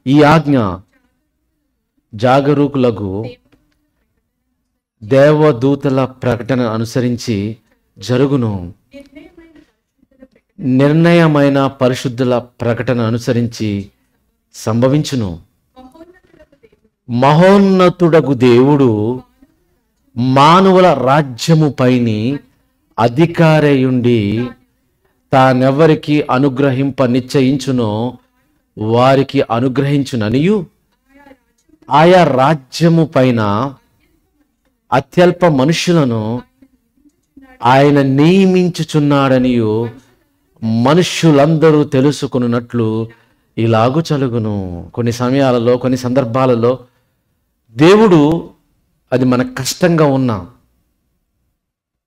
ఈ ఆజ్ఞ జాగరూకులకు దేవదూతల ప్రకటన అనుసరించి జరుగును. నిర్ణయమైన పరిశుద్ధుల ప్రకటన అనుసరించి సంభవించును. మహోన్నతుడగు దేవుడు మానవుల రాజ్యముపైని అధికారయుండి తానెవరికి అనుగ్రహింప నిశ్చయించునో వారికి అనుగ్రహించుననియు ఆయా రాజ్యము పైన అత్యల్ప మనుషులను ఆయన నియమించుచున్నాడనియు మనుష్యులందరూ తెలుసుకున్నట్లు ఇలాగు చలుగును. కొన్ని సమయాలలో కొన్ని సందర్భాలలో దేవుడు, అది మనకు కష్టంగా ఉన్నా,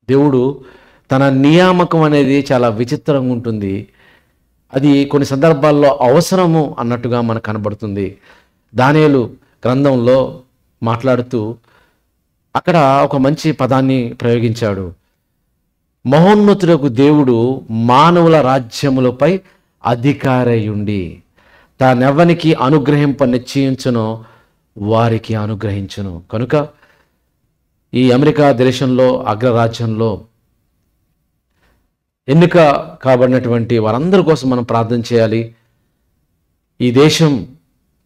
దేవుడు తన నియామకం అనేది చాలా విచిత్రంగా ఉంటుంది. అది కొన్ని సందర్భాల్లో అవసరము అన్నట్టుగా మనకు కనబడుతుంది. దానియేలు గ్రంథంలో మాట్లాడుతూ అక్కడ ఒక మంచి పదాన్ని ప్రయోగించాడు. మహోన్నతుడకు దేవుడు మానవుల రాజ్యములపై అధికారయుండి తానెవ్వనికి అనుగ్రహింప నిశ్చయించునో వారికి అనుగ్రహించును. కనుక ఈ అమెరికా దేశంలో అగ్రరాజ్యంలో ఎన్నిక కాబడినటువంటి వారందరి కోసం మనం ప్రార్థన చేయాలి. ఈ దేశం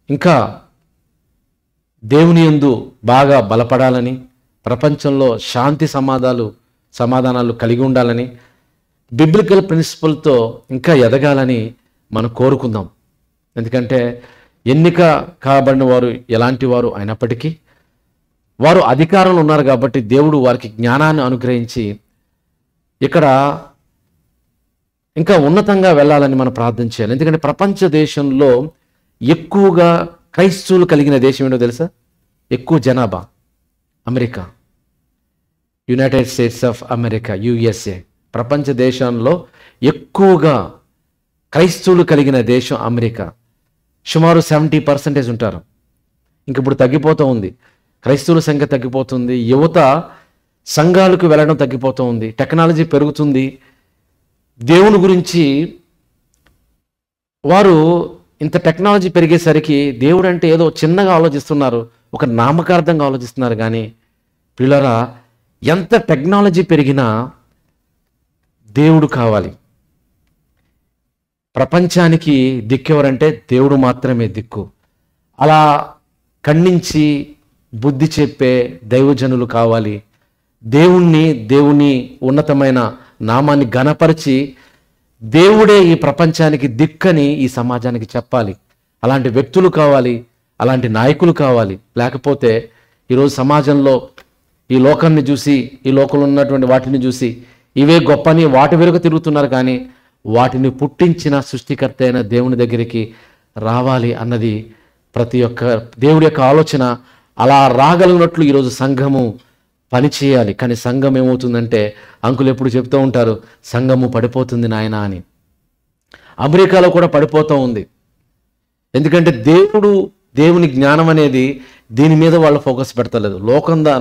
ఇంకా దేవుని యందు బాగా బలపడాలని, ప్రపంచంలో శాంతి సమాధానాలు కలిగి ఉండాలని, బిబ్లికల్ ప్రిన్సిపల్తో ఇంకా ఎదగాలని మనం కోరుకుందాం. ఎందుకంటే ఎన్నిక కాబడిన వారు ఎలాంటి వారు అయినప్పటికీ వారు అధికారంలో ఉన్నారు కాబట్టి దేవుడు వారికి జ్ఞానాన్ని అనుగ్రహించి ఇక్కడ ఇంకా ఉన్నతంగా వెళ్ళాలని మనం ప్రార్థన చేయాలి. ఎందుకంటే ప్రపంచ దేశంలో ఎక్కువగా క్రైస్తవులు కలిగిన దేశం ఏంటో తెలుసా? ఎక్కువ జనాభా America, United states of America, USA. ప్రపంచ దేశంలో ఎక్కువగా క్రైస్తవులు కలిగిన దేశం అమెరికా. సుమారు 70% ఉంటారు. ఇంక ఇప్పుడు తగ్గిపోతూ ఉంది. క్రైస్తవుల సంఖ్య తగ్గిపోతుంది. యువత సంఘాలకు వెళ్ళడం తగ్గిపోతూ ఉంది. టెక్నాలజీ పెరుగుతుంది. దేవుని గురించి వారు ఇంత టెక్నాలజీ పెరిగేసరికి దేవుడు అంటే ఏదో చిన్నగా ఆలోచిస్తున్నారు, ఒక నామకార్థంగా ఆలోచిస్తున్నారు. కానీ పిల్లరా, ఎంత టెక్నాలజీ పెరిగినా దేవుడు కావాలి. ప్రపంచానికి దిక్కెవరంటే దేవుడు మాత్రమే దిక్కు. అలా ఖండించి బుద్ధి చెప్పే దైవజనులు కావాలి. దేవుని ఉన్నతమైన నామాన్ని ఘనపరిచి దేవుడే ఈ ప్రపంచానికి దిక్కని ఈ సమాజానికి చెప్పాలి. అలాంటి వ్యక్తులు కావాలి, అలాంటి నాయకులు కావాలి. లేకపోతే ఈరోజు సమాజంలో ఈ లోకాన్ని చూసి, ఈ లోకంలో ఉన్నటువంటి వాటిని చూసి ఇవే గొప్పని వాటి వెనుక తిరుగుతున్నారు. కానీ వాటిని పుట్టించిన సృష్టికర్త అయిన దేవుని దగ్గరికి రావాలి అన్నది ప్రతి ఒక్క దేవుడి యొక్క ఆలోచన. అలా రాగలిగినట్లు ఈరోజు సంఘము పనిచేయాలి. కానీ సంఘం ఏమవుతుందంటే, అంకులు ఎప్పుడు చెప్తూ ఉంటారు, సంఘము పడిపోతుంది నాయన అని. అమెరికాలో కూడా పడిపోతూ ఉంది. ఎందుకంటే దేవుని జ్ఞానం అనేది దీని మీద వాళ్ళు ఫోకస్ పెడతలేదు.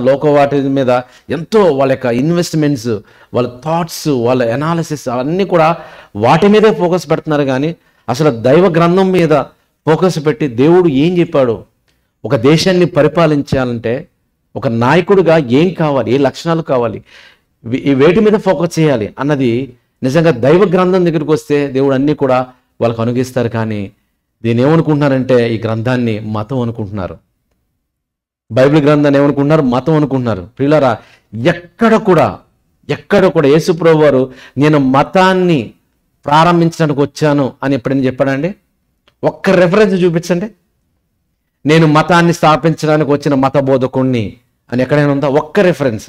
లోక వాటి మీద ఎంతో వాళ్ళ యొక్క ఇన్వెస్ట్మెంట్స్, వాళ్ళ థాట్స్, వాళ్ళ ఎనాలిసిస్ అన్నీ కూడా వాటి మీదే ఫోకస్ పెడుతున్నారు. కానీ అసలు దైవ గ్రంథం మీద ఫోకస్ పెట్టి దేవుడు ఏం చెప్పాడు, ఒక దేశాన్ని పరిపాలించాలంటే ఒక నాయకుడిగా ఏం కావాలి, ఏ లక్షణాలు కావాలి, వేటి మీద ఫోకస్ చేయాలి అన్నది నిజంగా దైవ గ్రంథం దగ్గరికి వస్తే దేవుడు అన్నీ కూడా వాళ్ళకు అనుగిస్తారు. కానీ దీన్ని ఏమనుకుంటున్నారంటే ఈ గ్రంథాన్ని మతం అనుకుంటున్నారు. బైబిల్ గ్రంథాన్ని ఏమనుకుంటున్నారు? మతం అనుకుంటున్నారు. ప్రియులారా, ఎక్కడ కూడా యేసు ప్రభువు వారు నేను మతాన్ని ప్రారంభించడానికి వచ్చాను అని ఎప్పుడైనా చెప్పాడండి? ఒక్క రెఫరెన్స్ చూపించండి. నేను మతాన్ని స్థాపించడానికి వచ్చిన మత బోధకుణ్ణి అని ఎక్కడైనా ఉందా? ఒక్క రెఫరెన్స్.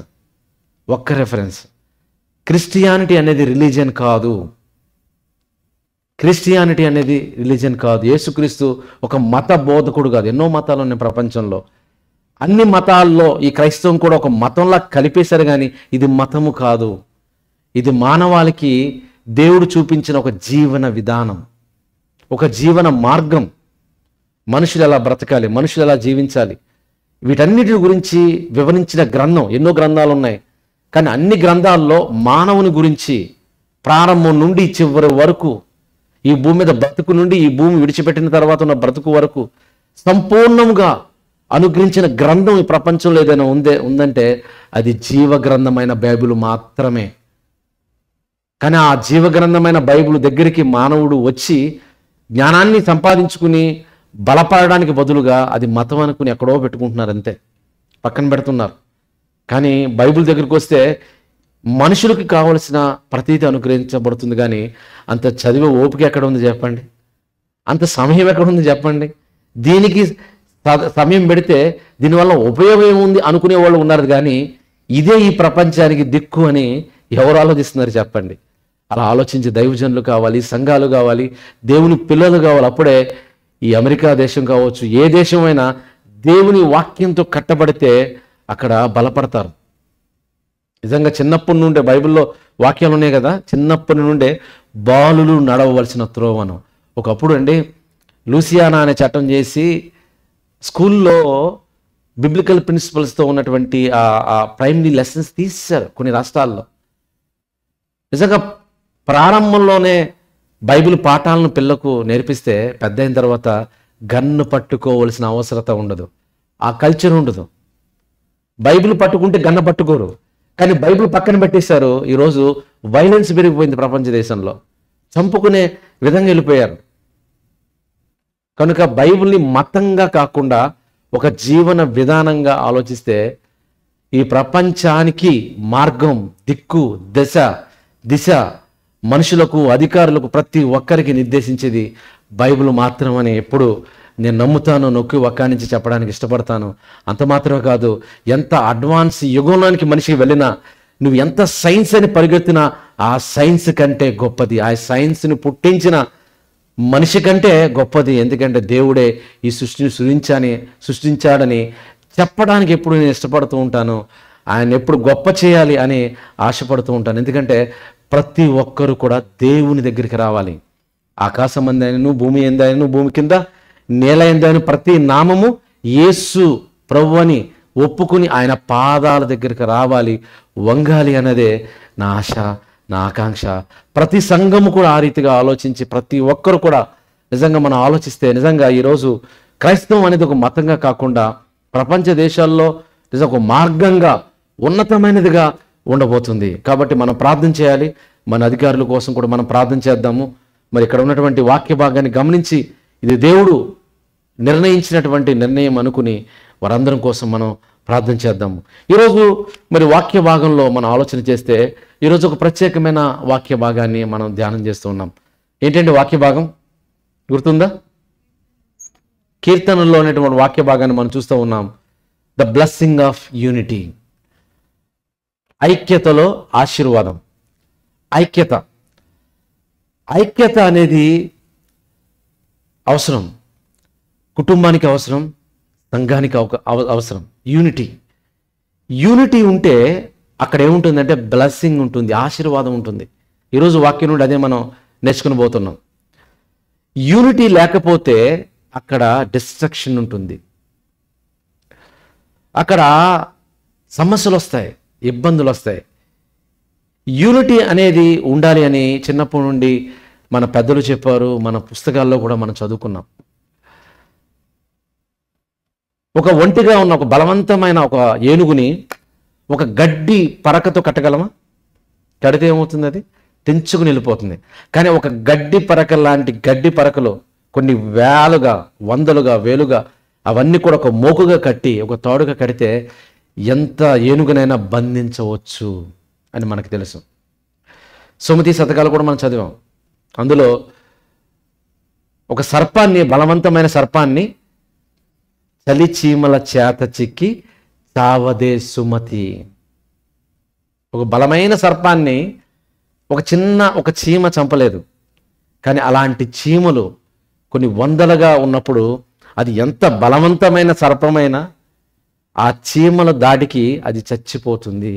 క్రిస్టియానిటీ అనేది రిలీజియన్ కాదు. యేసుక్రీస్తు ఒక మత బోధకుడు కాదు. ఎన్నో మతాలు ఉన్నాయి ప్రపంచంలో. అన్ని మతాల్లో ఈ క్రైస్తవం కూడా ఒక మతంలా కలిపేశారు. కానీ ఇది మతము కాదు. ఇది మానవాళికి దేవుడు చూపించిన ఒక జీవన విధానం, ఒక జీవన మార్గం. మనుషులు ఎలా బ్రతకాలి, మనుషులు ఎలా జీవించాలి, వీటన్నిటి గురించి వివరించిన గ్రంథం. ఎన్నో గ్రంథాలు ఉన్నాయి. కానీ అన్ని గ్రంథాల్లో మానవుని గురించి ప్రారంభం నుండి చివరి వరకు ఈ భూమి మీద బ్రతుకు నుండి ఈ భూమి విడిచిపెట్టిన తర్వాత ఉన్న బ్రతుకు వరకు సంపూర్ణంగా అనుగ్రహించిన గ్రంథం ఈ ప్రపంచంలో ఏదైనా ఉందంటే అది జీవ గ్రంథమైన బైబిల్ మాత్రమే. కానీ ఆ జీవ గ్రంథమైన బైబిల్ దగ్గరికి మానవుడు వచ్చి జ్ఞానాన్ని సంపాదించుకుని బలపడడానికి బదులుగా అది మతం అనుకుని ఎక్కడో పెట్టుకుంటున్నారు, అంతే పక్కన పెడుతున్నారు. కానీ బైబిల్ దగ్గరికి వస్తే మనుషులకి కావలసిన ప్రతీతి అనుగ్రహించబడుతుంది. కానీ అంత చదివే ఓపిక ఎక్కడ ఉంది చెప్పండి, అంత సమయం ఎక్కడ ఉంది చెప్పండి. దీనికి సమయం పెడితే దీనివల్ల ఉపయోగం ఏముంది అనుకునే వాళ్ళు ఉన్నారు. కానీ ఇదే ఈ ప్రపంచానికి దిక్కు అని ఎవరు ఆలోచిస్తున్నారు చెప్పండి. అలా ఆలోచించి దైవజనులు కావాలి, సంఘాలు కావాలి, దేవుని పిల్లలు కావాలి. అప్పుడే ఈ అమెరికా దేశం కావచ్చు, ఏ దేశమైనా దేవుని వాక్యంతో కట్టబడితే అక్కడ బలపడతారు. నిజంగా చిన్నప్పటి నుండే బైబిల్లో వాక్యాలు ఉన్నాయి కదా, చిన్నప్పటి నుండే బాలులు నడవవలసిన త్రోవను. ఒకప్పుడు అండి లూసియానా అనే చట్టం చేసి స్కూల్లో బిబ్లికల్ ప్రిన్సిపల్స్తో ఉన్నటువంటి ఆ ప్రైమరీ లెసన్స్ తీసేశారు కొన్ని రాష్ట్రాల్లో. నిజంగా ప్రారంభంలోనే బైబిల్ పాఠాలను పిల్లకు నేర్పిస్తే పెద్ద అయిన తర్వాత గన్ను పట్టుకోవలసిన అవసరత ఉండదు, ఆ కల్చర్ ఉండదు. బైబిల్ పట్టుకుంటే గన్ను పట్టుకోరు, కానీ బైబిల్ పక్కన పెట్టేశారు. ఈరోజు వైలెన్స్ పెరిగిపోయింది ప్రపంచ దేశంలో, చంపుకునే విధంగా వెళ్ళిపోయారు. కనుక బైబిల్ని మతంగా కాకుండా ఒక జీవన విధానంగా ఆలోచిస్తే ఈ ప్రపంచానికి మార్గం, దిక్కు, దిశ మనుషులకు, అధికారులకు, ప్రతి ఒక్కరికి నిర్దేశించేది బైబిల్ మాత్రమని ఎప్పుడు నేను నమ్ముతాను, నొక్కి ఒక్కానించి చెప్పడానికి ఇష్టపడతాను. అంత మాత్రమే కాదు, ఎంత అడ్వాన్స్ యుగంలోనికి మనిషికి వెళ్ళినా, నువ్వు ఎంత సైన్స్ అని పరిగెత్తినా ఆ సైన్స్ కంటే గొప్పది, ఆ సైన్స్ని పుట్టించిన మనిషి కంటే గొప్పది. ఎందుకంటే దేవుడే ఈ సృష్టిని సృష్టించాడని చెప్పడానికి ఎప్పుడు నేను ఇష్టపడుతూ ఉంటాను. ఆయన ఎప్పుడు గొప్ప చేయాలి అని ఆశపడుతూ ఉంటాను. ఎందుకంటే ప్రతి ఒక్కరు కూడా దేవుని దగ్గరికి రావాలి. ఆకాశం ఎందైనను, భూమి ఎందైనను, భూమి కింద నేల ఎందైనను ప్రతి నామము యేసు ప్రభు అని ఒప్పుకుని ఆయన పాదాల దగ్గరికి రావాలి, వంగాలి అన్నదే నా ఆశ, నా ఆకాంక్ష. ప్రతి సంఘము కూడా ఆ రీతిగా ఆలోచించి ప్రతి ఒక్కరు కూడా నిజంగా మనం ఆలోచిస్తే నిజంగా ఈరోజు క్రైస్తవం అనేది ఒక మతంగా కాకుండా ప్రపంచ దేశాల్లో నిజంగా ఒక మార్గంగా ఉన్నతమైనదిగా ఉండబోతుంది. కాబట్టి మనం ప్రార్థన చేయాలి, మన అధికారుల కోసం కూడా మనం ప్రార్థన చేద్దాము. మరి ఇక్కడ ఉన్నటువంటి వాక్య భాగాన్ని గమనించి ఇది దేవుడు నిర్ణయించినటువంటి నిర్ణయం అనుకుని వారందరం కోసం మనం ప్రార్థన చేద్దాము. ఈరోజు మరి వాక్య భాగంలో మనం ఆలోచన చేస్తే ఈరోజు ఒక ప్రత్యేకమైన వాక్య భాగాన్ని మనం ధ్యానం చేస్తూ ఉన్నాం. ఏంటంటే వాక్య భాగం గుర్తుందా? కీర్తనల్లో అనేటువంటి వాక్య భాగాన్ని మనం చూస్తూ ఉన్నాం. ద బ్లెస్సింగ్ ఆఫ్ యూనిటీ, ఐక్యతలో ఆశీర్వాదం. ఐక్యత అనేది అవసరం, కుటుంబానికి అవసరం, సంఘానికి అవసరం. యూనిటీ ఉంటే అక్కడ ఏముంటుందంటే బ్లెస్సింగ్ ఉంటుంది, ఆశీర్వాదం ఉంటుంది. ఈరోజు వాక్యం నుండి అదే మనం నేర్చుకుని పోతున్నాం. యూనిటీ లేకపోతే అక్కడ డిస్ట్రక్షన్ ఉంటుంది, అక్కడ సమస్యలు వస్తాయి, ఇబ్బందులు వస్తాయి. యూనిటీ అనేది ఉండాలి అని చిన్నప్పటి నుండి మన పెద్దలు చెప్పారు, మన పుస్తకాల్లో కూడా మనం చదువుకున్నాం. ఒక ఒంటిగా ఉన్న ఒక బలవంతమైన ఒక ఏనుగుని ఒక గడ్డి పరకతో కట్టగలమా? కడితే ఏమవుతుంది? అది తెంచుకుని వెళ్ళిపోతుంది. కానీ ఒక గడ్డి పరక లాంటి గడ్డి పరకలో కొన్ని వేలుగా, వందలుగా, వేలుగా అవన్నీ కూడా ఒక మోకుగా కట్టి, ఒక తాడుగా కడితే ఎంత ఏనుగునైనా బంధించవచ్చు అని మనకు తెలుసు. సుమతి శతకాలు కూడా మనం చదివాం. అందులో ఒక సర్పాన్ని, బలవంతమైన సర్పాన్ని చలి చీమల చేత చిక్కి చావదే సుమతి. ఒక బలమైన సర్పాన్ని ఒక చీమ చంపలేదు, కానీ అలాంటి చీమలు కొన్ని వందలుగా ఉన్నప్పుడు అది ఎంత బలవంతమైన సర్పమైనా ఆ చీమల దాడికి అది చచ్చిపోతుంది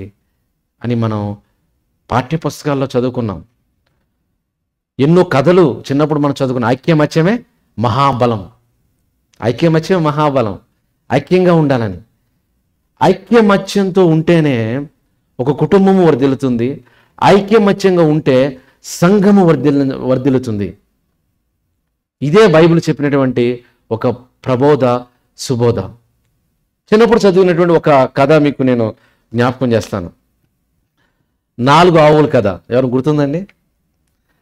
అని మనం పాఠ్యపుస్తకాల్లో చదువుకున్నాం. ఎన్నో కథలు చిన్నప్పుడు మనం చదువుకున్నాం. ఐక్యమత్యమే మహాబలం, ఐక్యమత్యమే మహాబలం, ఐక్యంగా ఉండాలని. ఐక్యమత్యంతో ఉంటేనే ఒక కుటుంబము వర్ధిల్లుతుంది, ఐక్యమత్యంగా ఉంటే సంఘము వర్ధిల్లుతుంది. ఇదే బైబిల్ చెప్పినటువంటి ఒక ప్రబోధ సుబోధ. చిన్నప్పుడు చదివినటువంటి ఒక కథ మీకు నేను జ్ఞాపకం చేస్తాను. 4 ఆవుల కథ. ఎవరు గుర్తుందండి?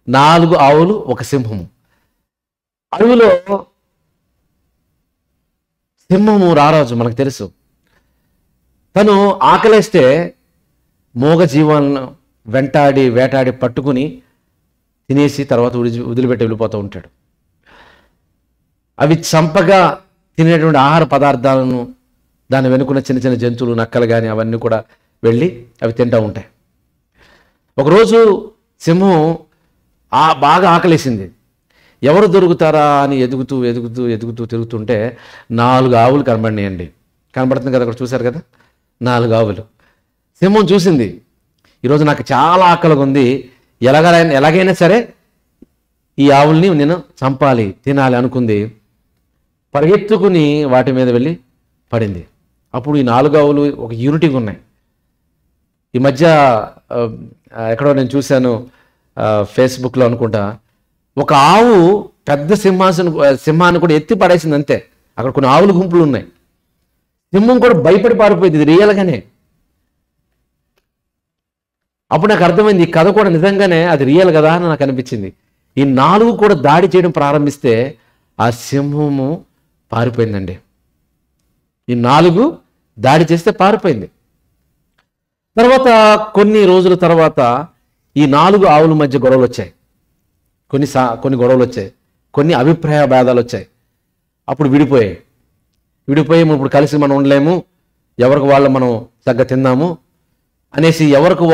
4 ఆవులు, ఒక సింహము. అడవిలో సింహము రారాజు, మనకు తెలుసు. తను ఆకలేస్తే మోగ జీవాలను వెంటాడి వేటాడి పట్టుకుని తినేసి తర్వాత వదిలిపెట్టి వెళ్ళిపోతూ ఉంటాడు. అవి చంపగా తినేటువంటి ఆహార పదార్థాలను దాని వెనుకున్న చిన్న చిన్న జంతువులు, నక్కలు కానీ అవన్నీ కూడా వెళ్ళి అవి తింటూ ఉంటాయి. ఒకరోజు సింహం బాగా ఆకలేసింది. ఎవరు దొరుకుతారా అని ఎదుగుతూ ఎదుగుతూ ఎదుగుతూ తిరుగుతుంటే 4 ఆవులు కనబడినాయండి. కనబడుతుంది కదా, అక్కడ చూశారు కదా, 4 ఆవులు. సింహం చూసింది, ఈరోజు నాకు చాలా ఆకలిగా ఉంది, ఎలాగైనా సరే ఈ ఆవుల్ని నేను చంపాలి, తినాలి అనుకుంది. పరిగెత్తుకుని వాటి మీద వెళ్ళి పడింది. అప్పుడు ఈ 4 ఆవులు ఒక యూనిటీగా ఉన్నాయి. ఈ మధ్య ఎక్కడో నేను చూశాను, ఫేస్బుక్లో అనుకుంటా, ఒక ఆవు పెద్ద సింహాన్ని కూడా ఎత్తి పడేసింది అంతే. అక్కడ కొన్ని ఆవుల గుంపులు ఉన్నాయి. సింహం కూడా భయపడి పారిపోయింది, ఇది రియల్గానే. అప్పుడు నాకు అర్థమైంది, ఈ కథ కూడా నిజంగానే అది రియల్ కదా అని నాకు అనిపించింది. ఈ 4 కూడా దాడి చేయడం ప్రారంభిస్తే ఆ సింహము పారిపోయిందండి. ఈ 4 దాడి చేస్తే పారిపోయింది. తర్వాత కొన్ని రోజుల తర్వాత ఈ 4 ఆవుల మధ్య గొడవలు వచ్చాయి. కొన్ని గొడవలు వచ్చాయి, కొన్ని అభిప్రాయ భేదాలు వచ్చాయి. అప్పుడు విడిపోయి ఇప్పుడు కలిసి మనం ఉండలేము, ఎవరికి వాళ్ళు మనం తగ్గ తిందాము అనేసి ఎవరికి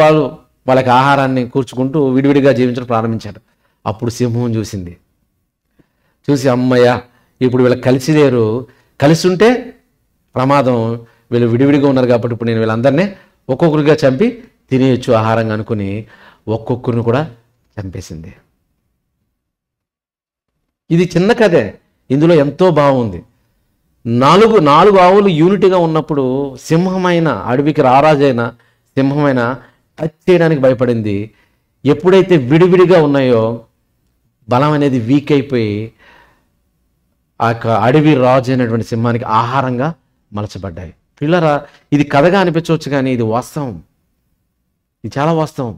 వాళ్ళకి ఆహారాన్ని కూర్చుకుంటూ విడివిడిగా జీవించడం ప్రారంభించారు. అప్పుడు సింహం చూసి అమ్మయ్య, ఇప్పుడు వీళ్ళకి కలిసిలేరు, కలిసి ఉంటే ప్రమాదం, వీళ్ళు విడివిడిగా ఉన్నారు కాబట్టి ఇప్పుడు నేను వీళ్ళందరినీ ఒక్కొక్కరిగా చంపి తినేయచ్చు ఆహారంగా అనుకుని ఒక్కొక్కరిని కూడా చంపేసింది. ఇది చిన్న కథే, ఇందులో ఎంతో బాగుంది. 4 ఆవులు యూనిటీగా ఉన్నప్పుడు సింహమైన, అడవికి రారాజైన సింహమైన టచ్ చేయడానికి భయపడింది. ఎప్పుడైతే విడివిడిగా ఉన్నాయో బలం అనేది వీక్ అయిపోయి ఆ అడవి రాజు అయినటువంటి సింహానికి ఆహారంగా మలచబడ్డాయి. పిల్లరా, ఇది కథగా అనిపించవచ్చు కానీ ఇది వాస్తవం, ఇది చాలా వాస్తవం.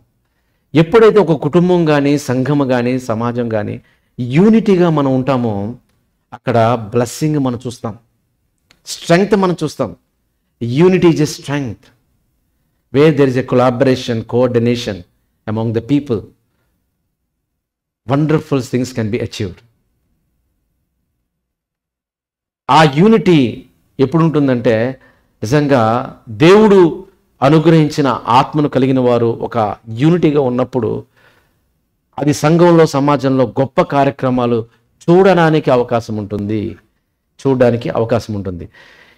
ఎప్పుడైతే ఒక కుటుంబం కానీ, సంఘం కానీ, సమాజం కానీ యూనిటీగా మనం ఉంటామో అక్కడ బ్లెస్సింగ్ మనం చూస్తాం, స్ట్రెంగ్త్ మనం చూస్తాం. Unity is a strength. Where there is a collaboration, coordination among the people, wonderful things can be achieved. ఆ యూనిటీ ఎప్పుడు ఉంటుందంటే నిజంగా దేవుడు అనుగ్రహించిన ఆత్మను కలిగిన వారు ఒక యూనిటీగా ఉన్నప్పుడు అది సంఘంలో, సమాజంలో గొప్ప కార్యక్రమాలు చూడడానికి అవకాశం ఉంటుంది.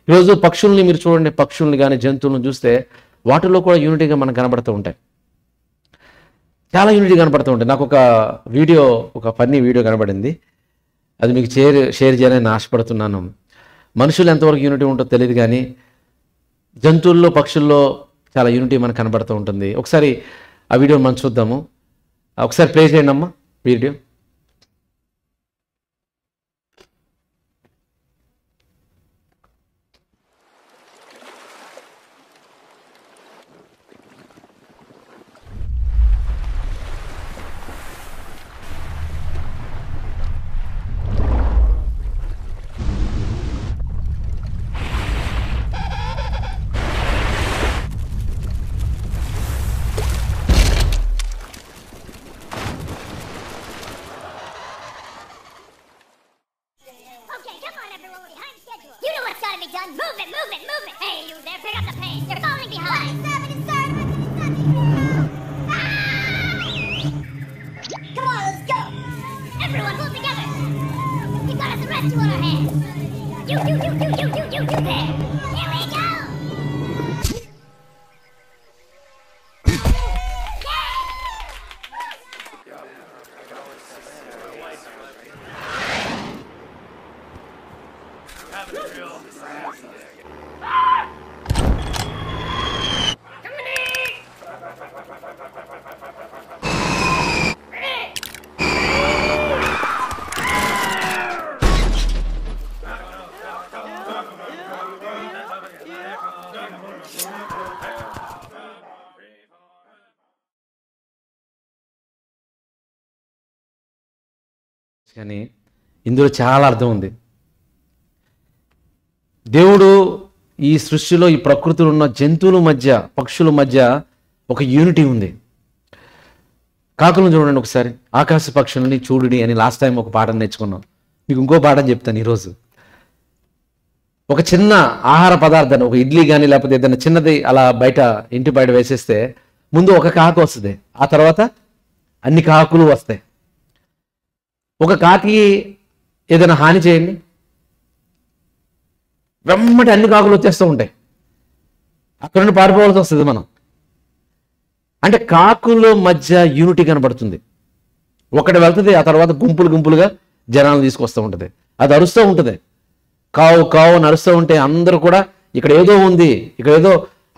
ఈరోజు పక్షుల్ని మీరు చూడండి, పక్షుల్ని కానీ జంతువులను చూస్తే వాటిలో కూడా యూనిటీగా మనకు కనబడుతూ ఉంటాయి, చాలా యూనిటీ కనబడుతూ ఉంటాయి. నాకు ఒక ఫన్నీ వీడియో కనబడింది, అది మీకు షేర్ చేయాలని ఆశపడుతున్నాను. మనుషులు ఎంతవరకు యూనిటీ ఉంటుందో తెలియదు కానీ జంతువుల్లో, పక్షుల్లో చాలా యూనిటీ మనకు కనబడుతూ ఉంటుంది. ఒకసారి ఆ వీడియో మనం చూద్దాము. ఒకసారి ప్లే చేయండి అమ్మా వీడియో. కానీ ఇందులో చాలా అర్థం ఉంది. దేవుడు ఈ సృష్టిలో, ఈ ప్రకృతిలో ఉన్న జంతువుల మధ్య, పక్షుల మధ్య ఒక యూనిటీ ఉంది. కాకులను చూడండి ఒకసారి. ఆకాశ పక్షులని చూడుడి అని లాస్ట్ టైం ఒక పాఠం నేర్చుకున్నాం. మీకు ఇంకో పాఠం చెప్తాను ఈరోజు. ఒక చిన్న ఆహార పదార్థాన్ని, ఒక ఇడ్లీ కానీ లేకపోతే ఏదైనా చిన్నది అలా బయట, ఇంటి బయట వేసేస్తే ముందు ఒక కాకు వస్తుంది, ఆ తర్వాత అన్ని కాకులు వస్తాయి. ఒక కాకి ఏదైనా హాని చేయండి, వెమ్మటి అన్ని కాకులు వచ్చేస్తూ ఉంటాయి. అక్కడ నుండి పారిపోవాల్సి వస్తుంది మనం. అంటే కాకుల మధ్య యూనిటీ కనబడుతుంది. ఒకటి వెళ్తుంది, ఆ తర్వాత గుంపులు గుంపులుగా జనాలను తీసుకొస్తూ ఉంటుంది. అది అరుస్తూ ఉంటుంది, కావు కావు అని అరుస్తూ ఉంటే అందరూ కూడా ఇక్కడ ఏదో ఉంది, ఇక్కడ ఏదో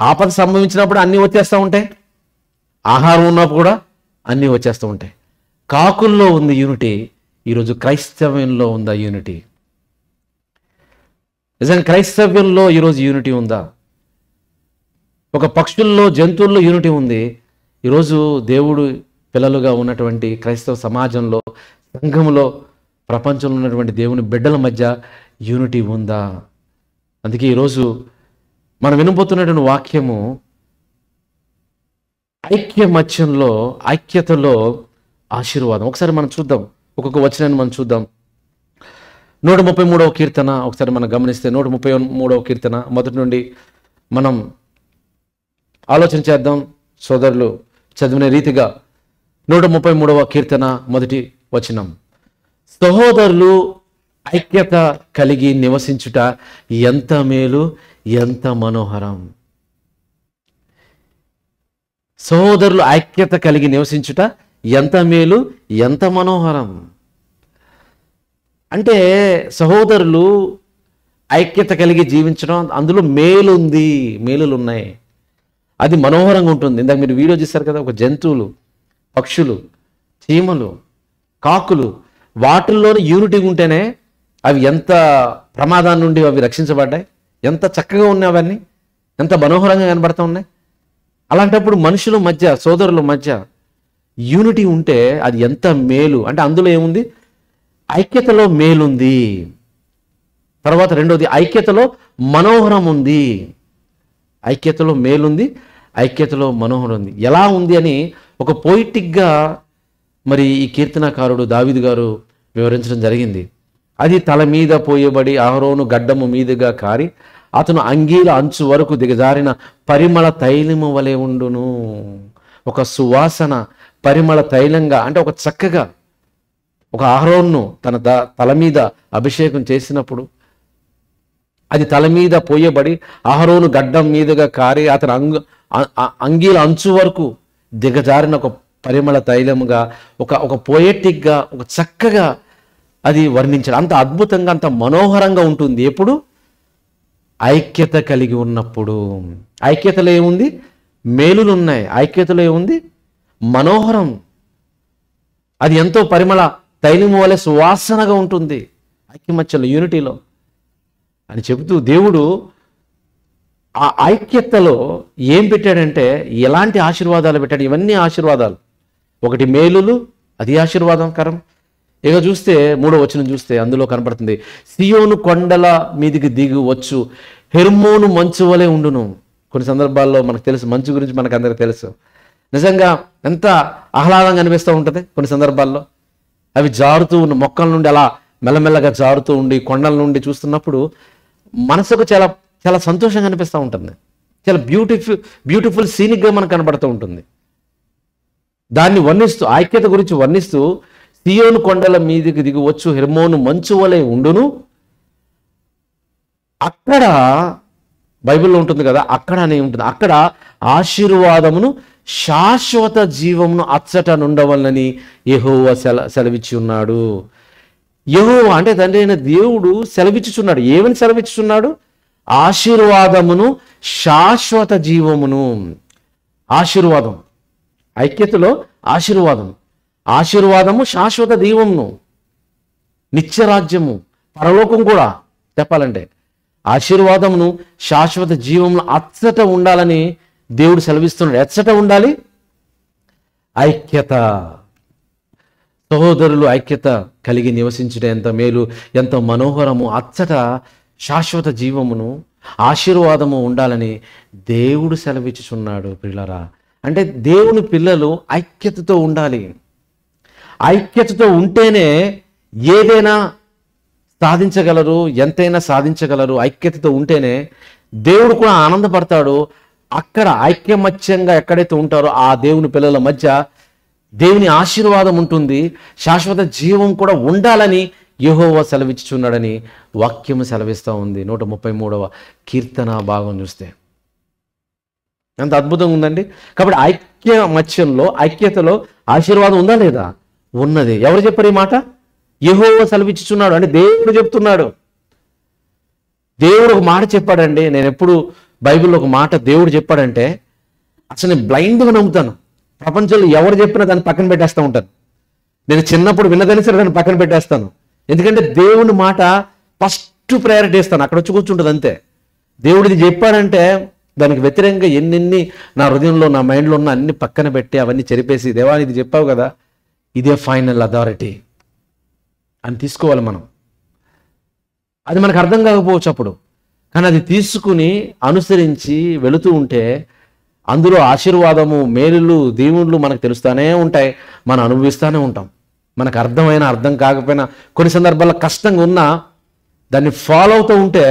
ఆపద సంభవించినప్పుడు అన్నీ వచ్చేస్తూ ఉంటాయి. ఆహారం ఉన్నప్పుడు కూడా అన్నీ వచ్చేస్తూ ఉంటాయి. కాకుల్లో ఉంది యూనిటీ. ఈరోజు క్రైస్తవ్యంలో ఉందా యూనిటీ? నిజంగా క్రైస్తవ్యంలో ఈరోజు యూనిటీ ఉందా? ఒక పక్షుల్లో, జంతువుల్లో యూనిటీ ఉంది. ఈరోజు దేవుడు పిల్లలుగా ఉన్నటువంటి క్రైస్తవ సమాజంలో, సంఘంలో, ప్రపంచంలో ఉన్నటువంటి దేవుని బిడ్డల మధ్య యూనిటీ ఉందా? అందుకే ఈరోజు మనం వినబోతున్నటువంటి వాక్యము ఐక్యమత్యంలో, ఐక్యతలో ఆశీర్వాదం. ఒకసారి మనం చూద్దాం, ఒక్కొక్క వచనాన్ని మనం చూద్దాం. 133వ కీర్తన ఒకసారి మనం గమనిస్తే, 133వ కీర్తన మొదటి నుండి మనం ఆలోచన చేద్దాం. సోదరులు చదివిన రీతిగా 133వ కీర్తన మొదటి వచనం. సహోదరులు ఐక్యత కలిగి నివసించుట ఎంత మేలు, ఎంత మనోహరం. సహోదరులు ఐక్యత కలిగి నివసించుట ఎంత మేలు, ఎంత మనోహరం. అంటే సహోదరులు ఐక్యత కలిగి జీవించడం, అందులో మేలుంది, మేలులు ఉన్నాయి. అది మనోహరంగా ఉంటుంది. ఇందాక మీరు వీడియో చూస్తారు కదా, ఒక జంతువులు, పక్షులు, చీమలు, కాకులు, వాటిల్లోని యూనిటీ ఉంటేనే అవి ఎంత ప్రమాదాన్ని నుండి అవి రక్షించబడ్డాయి, ఎంత చక్కగా ఉన్నాయి, అవన్నీ ఎంత మనోహరంగా కనబడుతూ ఉన్నాయి. అలాంటప్పుడు మనుషుల మధ్య, సోదరుల మధ్య యూనిటీ ఉంటే అది ఎంత మేలు. అంటే అందులో ఏముంది? ఐక్యతలో మేలుంది. తర్వాత రెండోది, ఐక్యతలో మనోహరం ఉంది. ఐక్యతలో మేలుంది, ఐక్యతలో మనోహరం ఉంది. ఎలా ఉంది అని ఒక పోయిటిక్గా మరి ఈ కీర్తనకారుడు దావీదు గారు వివరించడం జరిగింది. అది తల మీద పోయబడి అహరోను గడ్డము మీదుగా కారి అతను అంగీల అంచు వరకు దిగజారిన పరిమళ తైలము వలె ఉండును. ఒక సువాసన పరిమళ తైలంగా, అంటే ఒక చక్కగా ఒక అహరోన్ను తన తల మీద అభిషేకం చేసినప్పుడు అది తల మీద పోయబడి అహరోను గడ్డం మీదుగా కారి అతను అంగీల అంచు వరకు దిగజారిన ఒక పరిమళ తైలముగా, ఒక పోయెటిక్గా, ఒక చక్కగా అది వర్ణించాడు. అంత అద్భుతంగా, అంత మనోహరంగా ఉంటుంది. ఎప్పుడు? ఐక్యత కలిగి ఉన్నప్పుడు. ఐక్యతలో ఏముంది? మేలులు ఉన్నాయి. ఐక్యతలో ఏముంది? మనోహరం. అది ఎంతో పరిమళ తైలము వలె సువాసనగా ఉంటుంది ఐక్యమత్యంలో, యూనిటీలో అని చెబుతూ దేవుడు ఆ ఐక్యతలో ఏం పెట్టాడంటే ఎలాంటి ఆశీర్వాదాలు పెట్టాడు? ఇవన్నీ ఆశీర్వాదాలు. ఒకటి మేలులు, అది ఆశీర్వాదకరం. ఇక చూస్తే 3వ వచనం చూస్తే అందులో కనపడుతుంది, సియోను కొండల మీదికి దిగి వచ్చు హెర్మోను మంచు వలె ఉండును. కొన్ని సందర్భాల్లో మనకు తెలుసు, మంచు గురించి మనకు అందరికీ తెలుసు. నిజంగా ఎంత ఆహ్లాదంగా అనిపిస్తూ ఉంటుంది. కొన్ని సందర్భాల్లో అవి జారుతూ ఉన్న మొక్కల నుండి అలా మెల్లమెల్లగా జారుతూ ఉండి కొండల నుండి చూస్తున్నప్పుడు మనసుకు చాలా చాలా సంతోషంగా అనిపిస్తూ ఉంటుంది. చాలా బ్యూటిఫుల్ సీనిక్గా మనకు కనబడుతూ ఉంటుంది. దాన్ని వర్ణిస్తూ, ఐక్యత గురించి వర్ణిస్తూ, సియోను కొండల మీదికి దిగి వచ్చు హెర్మోను మంచు వలె ఉండును. అక్కడ బైబిల్లో ఉంటుంది కదా, అక్కడ అనే ఉంటుంది. అక్కడ ఆశీర్వాదమును, శాశ్వత జీవమును అచ్చట నుండవలనని యెహోవా సెలవిచ్చి ఉన్నాడు. యెహోవా అంటే తండ్రి అయిన దేవుడు సెలవిచ్చుచున్నాడు. ఏమని సెలవిచ్చుచున్నాడు? ఆశీర్వాదమును, శాశ్వత జీవమును. ఆశీర్వాదం, ఐక్యతలో ఆశీర్వాదం, ఆశీర్వాదము, శాశ్వత దీవమును, నిత్యరాజ్యము, పరలోకం కూడా చెప్పాలంటే ఆశీర్వాదమును, శాశ్వత జీవమును అచ్చట ఉండాలని దేవుడు సెలవిస్తున్నాడు. ఎచ్చట ఉండాలి? ఐక్యత. సహోదరులు ఐక్యత కలిగి నివసించుట ఎంత మేలు, ఎంత మనోహరము, అచ్చట శాశ్వత జీవమును ఆశీర్వాదము ఉండాలని దేవుడు సెలవిచ్చుచున్నాడు ప్రియులారా. అంటే దేవుని పిల్లలు ఐక్యతతో ఉండాలి. ఐక్యతతో ఉంటేనే ఏదైనా సాధించగలరు, ఎంతైనా సాధించగలరు. ఐక్యతతో ఉంటేనే దేవుడు కూడా ఆనందపడతాడు. అక్కడ ఐక్యమత్యంగా ఎక్కడైతే ఉంటారో ఆ దేవుని పిల్లల మధ్య దేవుని ఆశీర్వాదం ఉంటుంది, శాశ్వత జీవం కూడా ఉండాలని యెహోవా సెలవిచ్చుచున్నాడని వాక్యము సెలవిస్తూ ఉంది. 133వ కీర్తన భాగం చూస్తే ఎంత అద్భుతంగా ఉందండి. కాబట్టి ఐక్యమత్యంలో, ఐక్యతలో ఆశీర్వాదం ఉందా లేదా? ఉన్నది. ఎవరు చెప్పారు ఈ మాట? యెహోవా సెలవిచ్చుచున్నాడు. అంటే దేవుడు చెప్తున్నాడు. దేవుడు ఒక మాట చెప్పాడండి. నేను ఎప్పుడు బైబిల్లో ఒక మాట దేవుడు చెప్పాడంటే అసలు నేను బ్లైండ్గా నమ్ముతాను. ప్రపంచంలో ఎవరు చెప్పినా దాన్ని పక్కన పెట్టేస్తూ ఉంటాను. నేను చిన్నప్పుడు విన్నదని సరే దాన్ని పక్కన పెట్టేస్తాను. ఎందుకంటే దేవుని మాట ఫస్ట్ ప్రయారిటీ ఇస్తాను. అక్కడ వచ్చి కూర్చుంటుంది అంతే. దేవుడిది చెప్పాడంటే దానికి వ్యతిరేకంగా ఎన్నెన్ని నా హృదయంలో, నా మైండ్లో ఉన్న అన్ని పక్కన పెట్టి అవన్నీ చెరిపేసి, దేవా ఇది చెప్పావు కదా, ఇదే ఫైనల్ అథారిటీ అని తీసుకోవాలి మనం. అది మనకు అర్థం కాకపోవచ్చు అప్పుడు, కానీ అది తీసుకుని అనుసరించి వెళుతూ ఉంటే అందులో ఆశీర్వాదము, మేలులు, దీవుళ్ళు మనకు తెలుస్తూనే ఉంటాయి. మనం అనుభవిస్తూనే ఉంటాం. మనకు అర్థమైనా అర్థం కాకపోయినా కొన్ని సందర్భాల్లో కష్టంగా ఉన్నా దాన్ని ఫాలో అవుతూ ఉంటే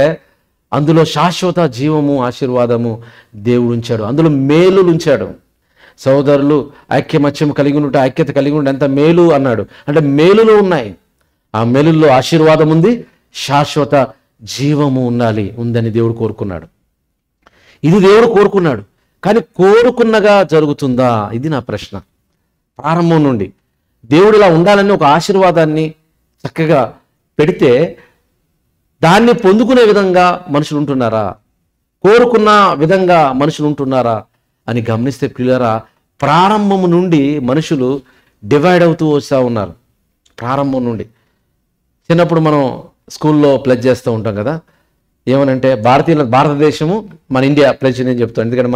అందులో శాశ్వత జీవము, ఆశీర్వాదము దేవుడు ఉంచాడు. అందులో మేలులు ఉంచాడు. సోదరులు ఐక్యమత్యం కలిగి ఉంటే, ఐక్యత కలిగి ఉంటే ఎంత మేలు అన్నాడు. అంటే మేలులు ఉన్నాయి. ఆ మేలుల్లో ఆశీర్వాదం ఉంది, శాశ్వత జీవము ఉందని దేవుడు కోరుకున్నాడు. ఇది దేవుడు కోరుకున్నాడు. కానీ కోరుకున్నగా జరుగుతుందా? ఇది నా ప్రశ్న. ప్రారంభం నుండి దేవుడు ఇలా ఉండాలని ఒక ఆశీర్వాదాన్ని చక్కగా పెడితే దాన్ని పొందుకునే విధంగా మనుషులు ఉంటున్నారా? కోరుకున్న విధంగా మనుషులు ఉంటున్నారా అని గమనిస్తే ప్రియులారా, ప్రారంభం నుండి మనుషులు డివైడ్ అవుతూ వస్తూ ఉన్నారు. ప్రారంభం నుండి చిన్నప్పుడు మనం స్కూల్లో ప్లెడ్జ్ చేస్తూ ఉంటాం కదా, ఏమనంటే భారతదేశము, మన ఇండియా ప్లెడ్జ్ నేను చెప్తాను. ఎందుకంటే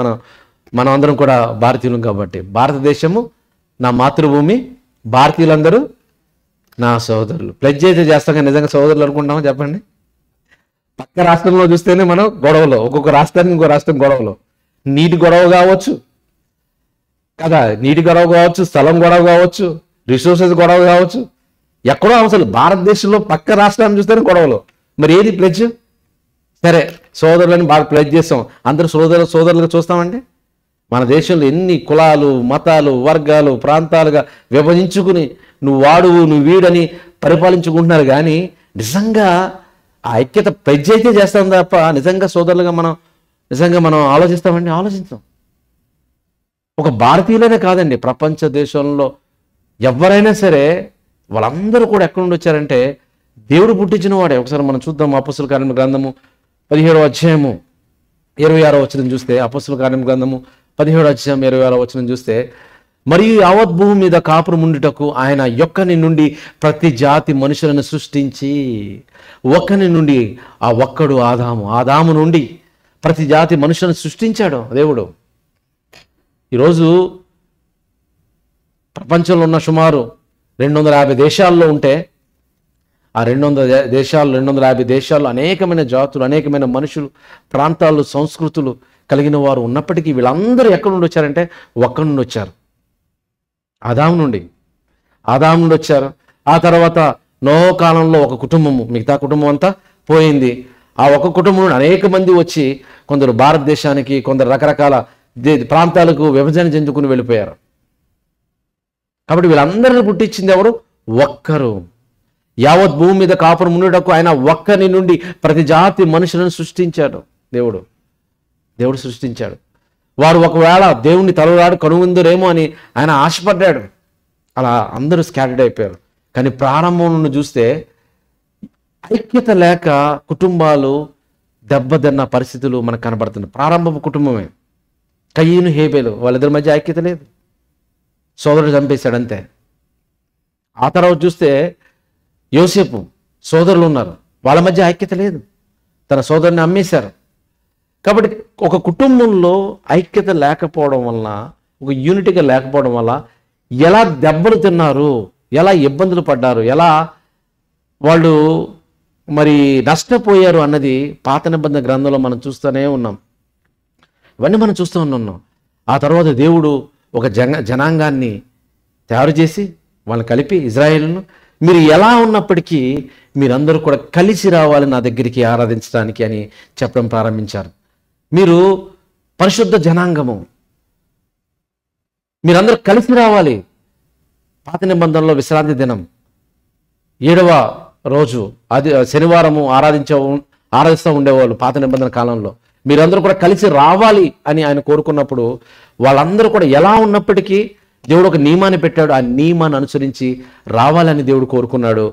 మనం అందరం కూడా భారతీయులం కాబట్టి. భారతదేశము నా మాతృభూమి, భారతీయులందరూ నా సోదరులు. ప్లెడ్జ్ అయితే చేస్తాం కానీ నిజంగా సోదరులు అనుకుంటామా చెప్పండి? పక్క రాష్ట్రంలో చూస్తేనే మనం గొడవలో, ఒక్కొక్క రాష్ట్రానికి ఇంకో రాష్ట్రం గొడవలో, నీటి గొడవ కావచ్చు కదా, నీటి గొడవ కావచ్చు, స్థలం గొడవ కావచ్చు, రిసోర్సెస్ గొడవ కావచ్చు, ఎక్కడో అసలు భారతదేశంలో పక్క రాష్ట్రాన్ని చూస్తేనే గొడవలు. మరి ఏది ప్లెడ్జ్? సరే సోదరులని బాగా ప్లెడ్జ్ చేస్తాం, అందరూ సోదరులుగా చూస్తామండి. మన దేశంలో ఎన్ని కులాలు, మతాలు, వర్గాలు, ప్రాంతాలుగా విభజించుకుని నువ్వు వాడువు, నువ్వు వీడని పరిపాలించుకుంటున్నారు. కానీ నిజంగా ఆ ఐక్యత ప్లెడ్జ్ అయితే చేస్తాం తప్ప నిజంగా సోదరులుగా మనం ఆలోచిస్తామండి? ఆలోచించాం. ఒక భారతీయులనే కాదండి, ప్రపంచ దేశంలో ఎవరైనా సరే వాళ్ళందరూ కూడా ఎక్కడి నుండి వచ్చారంటే దేవుడు పుట్టించిన వాడే. ఒకసారి మనం చూద్దాం అపొస్తలుల కార్యముల గ్రంథము 17వ అధ్యాయము 26వ వచనం చూస్తే, అపొస్తలుల కార్యముల గ్రంథము 17వ అధ్యాయం 26వ వచనం చూస్తే, మరియు యావత్ భూమి మీద కాపురం ఉండుటకు ఆయన ఒక్కని నుండి ప్రతి జాతి మనుషులను సృష్టించి, ఒక్కని నుండి, ఆ ఒక్కడు ఆదాము నుండి ప్రతి జాతి మనుషులను సృష్టించాడు దేవుడు. ఈరోజు ప్రపంచంలో ఉన్న సుమారు 250 దేశాల్లో ఉంటే ఆ 250 దేశాల్లో అనేకమైన జాతులు, అనేకమైన మనుషులు, ప్రాంతాలు, సంస్కృతులు కలిగిన వారు ఉన్నప్పటికీ వీళ్ళందరూ ఎక్కడి నుండి వచ్చారంటే ఒక్కడి నుండి వచ్చారు. ఆదాము నుండి వచ్చారు. ఆ తర్వాత నోహు కాలంలో ఒక కుటుంబము, మిగతా కుటుంబం అంతా పోయింది. ఆ ఒక కుటుంబం నుండి అనేక మంది వచ్చి కొందరు భారతదేశానికి, కొందరు రకరకాల ప్రాంతాలకు విభజన చెందుకుని వెళ్ళిపోయారు. కాబట్టి వీళ్ళందరిని పుట్టించింది ఎవరు? ఒక్కరు. యావత్ భూమి మీద కాపురం ఉండటకు ఆయన ఒక్కని నుండి ప్రతి జాతి మనుషులను సృష్టించాడు దేవుడు సృష్టించాడు. వారు ఒకవేళ దేవుణ్ణి తలరాడు కనుగొందరేమో అని ఆయన ఆశపడ్డాడు. అలా అందరూ స్కాటర్డ్ అయిపోయారు. కానీ ప్రారంభం నుండి చూస్తే ఐక్యత లేక కుటుంబాలు దెబ్బతిన్న పరిస్థితులు మనకు కనబడుతున్నాయి. ప్రారంభపు కుటుంబమే కయీను, హేబేలు, వాళ్ళిద్దరి మధ్య ఐక్యత లేదు. సోదరుడు చంపేశాడు అంతే. ఆ తర్వాత చూస్తే యోసేపు సోదరులు ఉన్నారు, వాళ్ళ మధ్య ఐక్యత లేదు, తన సోదరుని అమ్మేశారు. కాబట్టి ఒక కుటుంబంలో ఐక్యత లేకపోవడం వలన, ఒక యూనిటీగా లేకపోవడం వల్ల ఎలా దెబ్బలు తిన్నారు ఎలా ఇబ్బందులు పడ్డారు, ఎలా వాళ్ళు మరి నష్టపోయారు అన్నది పాత నిబంధన గ్రంథంలో మనం చూస్తూనే ఉన్నాం. ఇవన్నీ మనం చూస్తూ ఉన్నాం. ఆ తర్వాత దేవుడు ఒక జనాంగాన్ని తయారు చేసి వాళ్ళని కలిపి, ఇజ్రాయేలును మీరు ఎలా ఉన్నప్పటికీ మీరందరూ కూడా కలిసి రావాలి నా దగ్గరికి ఆరాధించడానికి అని చెప్పడం ప్రారంభించారు. మీరు పరిశుద్ధ జనాంగము, మీరందరూ కలిసి రావాలి. పాత నిబంధనలో విశ్రాంతి దినం 7వ రోజు, అది శనివారము ఆరాధిస్తూ ఉండేవాళ్ళు పాత నిబంధన కాలంలో. మీరందరూ కూడా కలిసి రావాలి అని ఆయన కోరుకున్నప్పుడు వాళ్ళందరూ కూడా ఎలా ఉన్నప్పటికీ దేవుడు ఒక నియమాన్ని పెట్టాడు. ఆ నియమాన్ని అనుసరించి రావాలని దేవుడు కోరుకున్నాడు.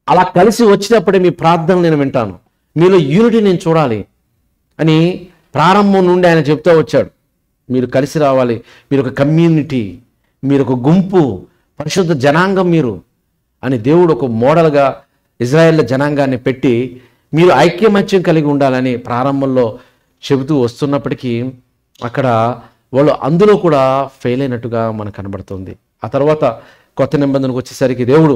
అలా కలిసి వచ్చినప్పుడే మీ ప్రార్థనలు నేను వింటాను, మీలో యూనిటీ నేను చూడాలి అని ప్రారంభం నుండి ఆయన చెప్తూ వచ్చాడు. మీరు కలిసి రావాలి, మీరు ఒక కమ్యూనిటీ, మీరు ఒక గుంపు, పరిశుద్ధ జనాంగం మీరు అని దేవుడు ఒక మోడల్గా ఇజ్రాయేల్ జనాంగాన్ని పెట్టి మీరు ఐక్యమత్యం కలిగి ఉండాలని ప్రారంభంలో చెబుతూ వస్తున్నప్పటికీ అక్కడ వాళ్ళు అందులో కూడా ఫెయిల్ అయినట్టుగా మనకు కనబడుతుంది. ఆ తర్వాత కొత్త నిబంధనకు వచ్చేసరికి దేవుడు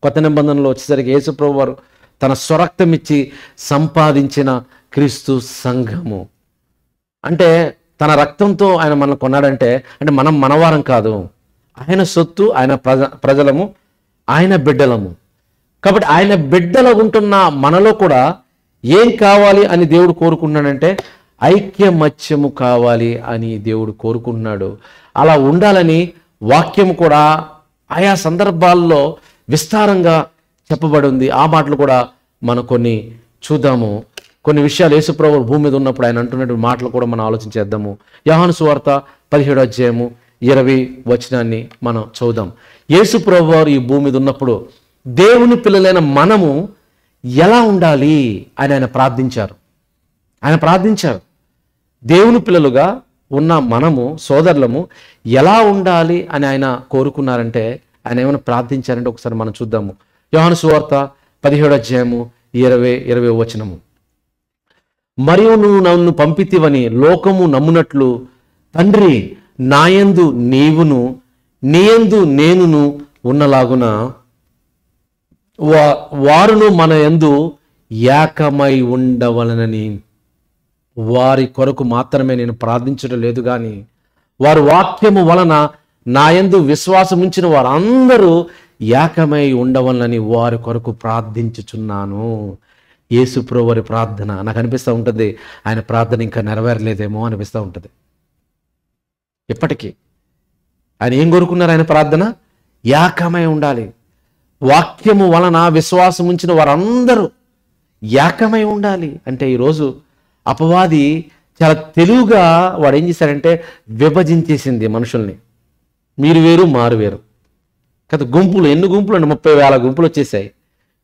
కొత్త నిబంధనలో వచ్చేసరికి యేసుప్రభు వారు తన స్వరక్తం ఇచ్చి సంపాదించిన క్రీస్తు సంఘము. అంటే తన రక్తంతో ఆయన మనల్ని కొన్నాడంటే అంటే మనం మనవారం కాదు, ఆయన సొత్తు, ఆయన ప్రజలము, ఆయన బిడ్డలము. కాబట్టి ఆయన బిడ్డలు ఉంటున్న మనలో కూడా ఏం కావాలి అని దేవుడు కోరుకున్నాడంటే ఐక్యమత్యము కావాలి అని దేవుడు కోరుకుంటున్నాడు. అలా ఉండాలని వాక్యం కూడా ఆయా సందర్భాల్లో విస్తారంగా చెప్పబడి ఉంది. ఆ మాటలు కూడా మనం కొన్ని చూద్దాము. కొన్ని విషయాలు యేసుప్రభు భూమి మీద ఉన్నప్పుడు ఆయన అంటున్నటువంటి మాటలు కూడా మనం ఆలోచించేద్దాము. యోహాను సువార్త 17వ అధ్యాయము 20 వచనాన్ని మనం చూద్దాం. యేసుప్రభు వారు ఈ భూమి మీద ఉన్నప్పుడు దేవుని పిల్లలైన మనము ఎలా ఉండాలి అని ఆయన ప్రార్థించారు. దేవుని పిల్లలుగా ఉన్న మనము సోదరులము ఎలా ఉండాలి అని ఆయన కోరుకున్నారంటే ఆయన ఏమైనా ప్రార్థించారంటే ఒకసారి మనం చూద్దాము. యోహాను సువార్త 17వ అధ్యాయము 20 వచనము. మరియు నువ్వు నన్ను పంపితివని లోకము నమ్మునట్లు తండ్రి నాయందు నీవును నీయందు నేనును ఉన్నలాగున వారును మన యందు ఏకమై ఉండవలనని వారి కొరకు మాత్రమే నేను ప్రార్థించడం లేదు కానీ వారి వాక్యము వలన నాయందు విశ్వాసం ఉంచిన వారందరూ ఏకమై ఉండవలనని వారి కొరకు ప్రార్థించుచున్నాను. యేసుప్రభు వారి ప్రార్థన నాకు అనిపిస్తూ ఉంటుంది, ఆయన ప్రార్థన ఇంకా నెరవేరలేదేమో అనిపిస్తూ ఉంటుంది. ఇప్పటికీ ఆయన ఏం కోరుకున్నారు? ఆయన ప్రార్థన ఏకమై ఉండాలి. వాక్యము వలన విశ్వాసం ఉంచిన వారందరూ ఏకమై ఉండాలి. అంటే ఈరోజు అపవాది చాలా తెలివిగా వాడు ఏం చేశాడంటే విభజించేసింది మనుషుల్ని. మీరు వేరు మారు వేరు కదా, గుంపులు, ఎన్ని గుంపులు అండి, 30,000 గుంపులు వచ్చేసాయి.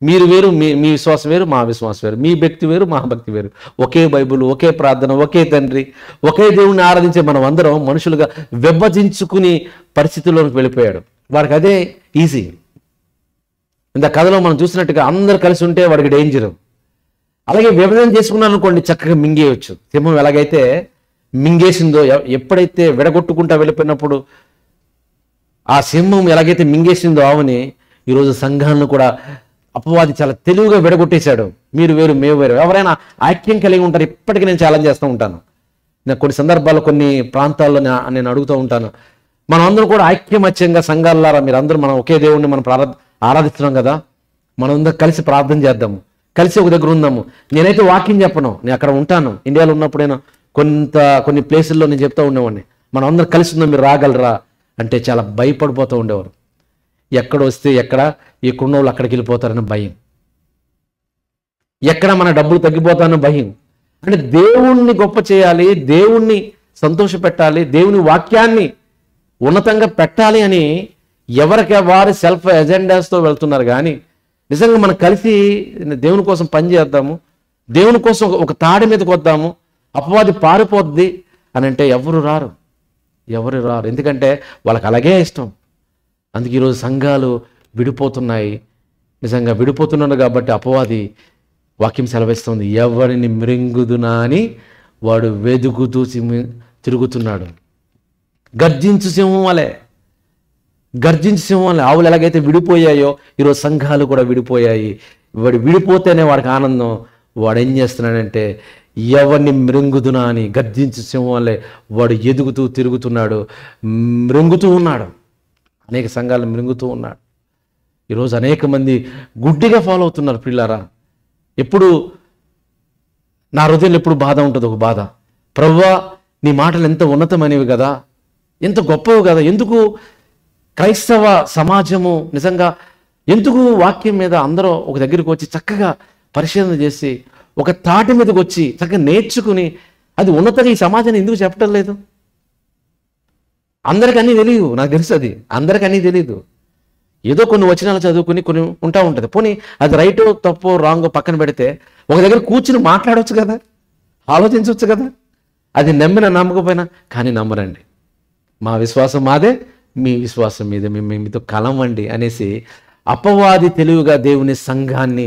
మీరు వేరు, మీ విశ్వాసం వేరు, మా విశ్వాసం వేరు, మీ భక్తి వేరు, మా భక్తి వేరు, ఒకే బైబుల్, ఒకే ప్రార్థన, ఒకే తండ్రి, ఒకే దేవుణ్ణి ఆరాధించే మనం అందరం మనుషులుగా విభజించుకుని పరిస్థితుల్లోకి వెళ్ళిపోయాడు. వాడికి అదే ఈజీ. ఇంత కథలో మనం చూసినట్టుగా అందరు కలిసి ఉంటే వాడికి డేంజర్. అలాగే విభజన చేసుకున్నారనుకోండి చక్కగా మింగేయచ్చు. సింహం ఎలాగైతే మింగేసిందో, ఎప్పుడైతే విడగొట్టుకుంటా వెళ్ళిపోయినప్పుడు ఆ సింహం ఎలాగైతే మింగేసిందో ఆవుని, ఈరోజు సంఘాలను కూడా అపవాది చాలా తెలివిగా విడగొట్టేశాడు. మీరు వేరు, మేము వేరు. ఎవరైనా ఐక్యం కలిగి ఉంటారు. ఇప్పటికీ నేను ఛాలెంజ్ చేస్తూ ఉంటాను. నేను కొన్ని సందర్భాల్లో కొన్ని ప్రాంతాల్లో నేను అడుగుతూ ఉంటాను, మనం అందరూ కూడా ఐక్యమత్యంగా సంఘాలారా మీరందరూ మనం ఒకే దేవుణ్ణి మనం ఆరాధిస్తున్నాం కదా, మనందరూ కలిసి ప్రార్థన చేద్దాము, కలిసి ఒక దగ్గర ఉందాము. నేనైతే వాక్యం చెప్పను, నేను అక్కడ ఉంటాను. ఇండియాలో ఉన్నప్పుడైనా కొన్ని ప్లేసుల్లో నేను చెప్తూ ఉండేవాడిని, మనం అందరూ కలిసి ఉందాం, మీరు రాగలరా అంటే చాలా భయపడిపోతూ ఉండేవారు. ఎక్కడ వస్తే ఎక్కడ ఈ కుండోళ్ళు అక్కడికి వెళ్ళిపోతారని భయం, ఎక్కడ మన డబ్బులు తగ్గిపోతారని భయం. అంటే దేవుణ్ణి గొప్ప చేయాలి, దేవుణ్ణి సంతోష పెట్టాలి, దేవుని వాక్యాన్ని ఉన్నతంగా పెట్టాలి అని ఎవరికి వారి సెల్ఫ్ ఎజెండాస్తో వెళ్తున్నారు. కానీ నిజంగా మనం కలిసి దేవుని కోసం పని చేద్దాము, దేవుని కోసం ఒక తాడి మీదకి వద్దాము, అపవాది పారిపోద్ది అని అంటే ఎవరు రారు. ఎందుకంటే వాళ్ళకి అలాగే ఇష్టం. అందుకే ఈరోజు సంఘాలు విడిపోతున్నాయి. నిజంగా విడిపోతున్నాడు కాబట్టి అపవాది వాక్యం సెలవిస్తుంది, ఎవరిని మృంగుదునా అని వాడు వెదుకుతూ తిరుగుతున్నాడు. గర్జించు సింహం వలె గర్జించే సింహం ఆవులు ఎలాగైతే విడిపోయాయో ఈరోజు సంఘాలు కూడా విడిపోయాయి. వాడు విడిపోతేనే వాడికి ఆనందం. వాడు ఏం చేస్తున్నాడంటే ఎవరిని మృంగుదునా అని గర్జించే సింహంలే వాడు ఎదుగుతూ తిరుగుతున్నాడు, మృంగుతూ ఉన్నాడు. అనేక సంఘాలు మృంగుతూ ఉన్నాడు. ఈరోజు అనేక మంది గుడ్డిగా ఫాలో అవుతున్నారు. పిల్లారా, ఎప్పుడు నా హృదయంలో ఎప్పుడు బాధ ఉంటుంది, ఒక బాధ. ప్రభువా, నీ మాటలు ఎంత ఉన్నతమైనవి కదా, ఎంత గొప్పవి కదా, ఎందుకు క్రైస్తవ సమాజము నిజంగా ఎందుకు వాక్యం మీద అందరూ ఒక దగ్గరికి వచ్చి చక్కగా పరిశీలన చేసి ఒక తాటి మీదకి వచ్చి చక్కగా నేర్చుకుని అది ఉన్నతంగా ఈ సమాజాన్ని ఎందుకు చెప్పటం లేదు? అందరికీ అన్నీ తెలియదు, నాకు తెలుసు. అది అందరికీ అన్నీ తెలియదు. ఏదో కొన్ని వచనాలు చదువుకుని కొన్ని ఉంటుంది. పోనీ అది రైటో తప్పో రాంగో పక్కన పెడితే ఒక దగ్గర కూర్చుని మాట్లాడవచ్చు కదా, ఆలోచించవచ్చు కదా. అది నమ్మిన నమ్మకపోయినా కానీ నమ్మరండి. మా విశ్వాసం మాదే, మీ విశ్వాసం మీదే, మేము మీతో కలవండి అనేసి అపవాది తెలివిగా దేవుని సంఘాన్ని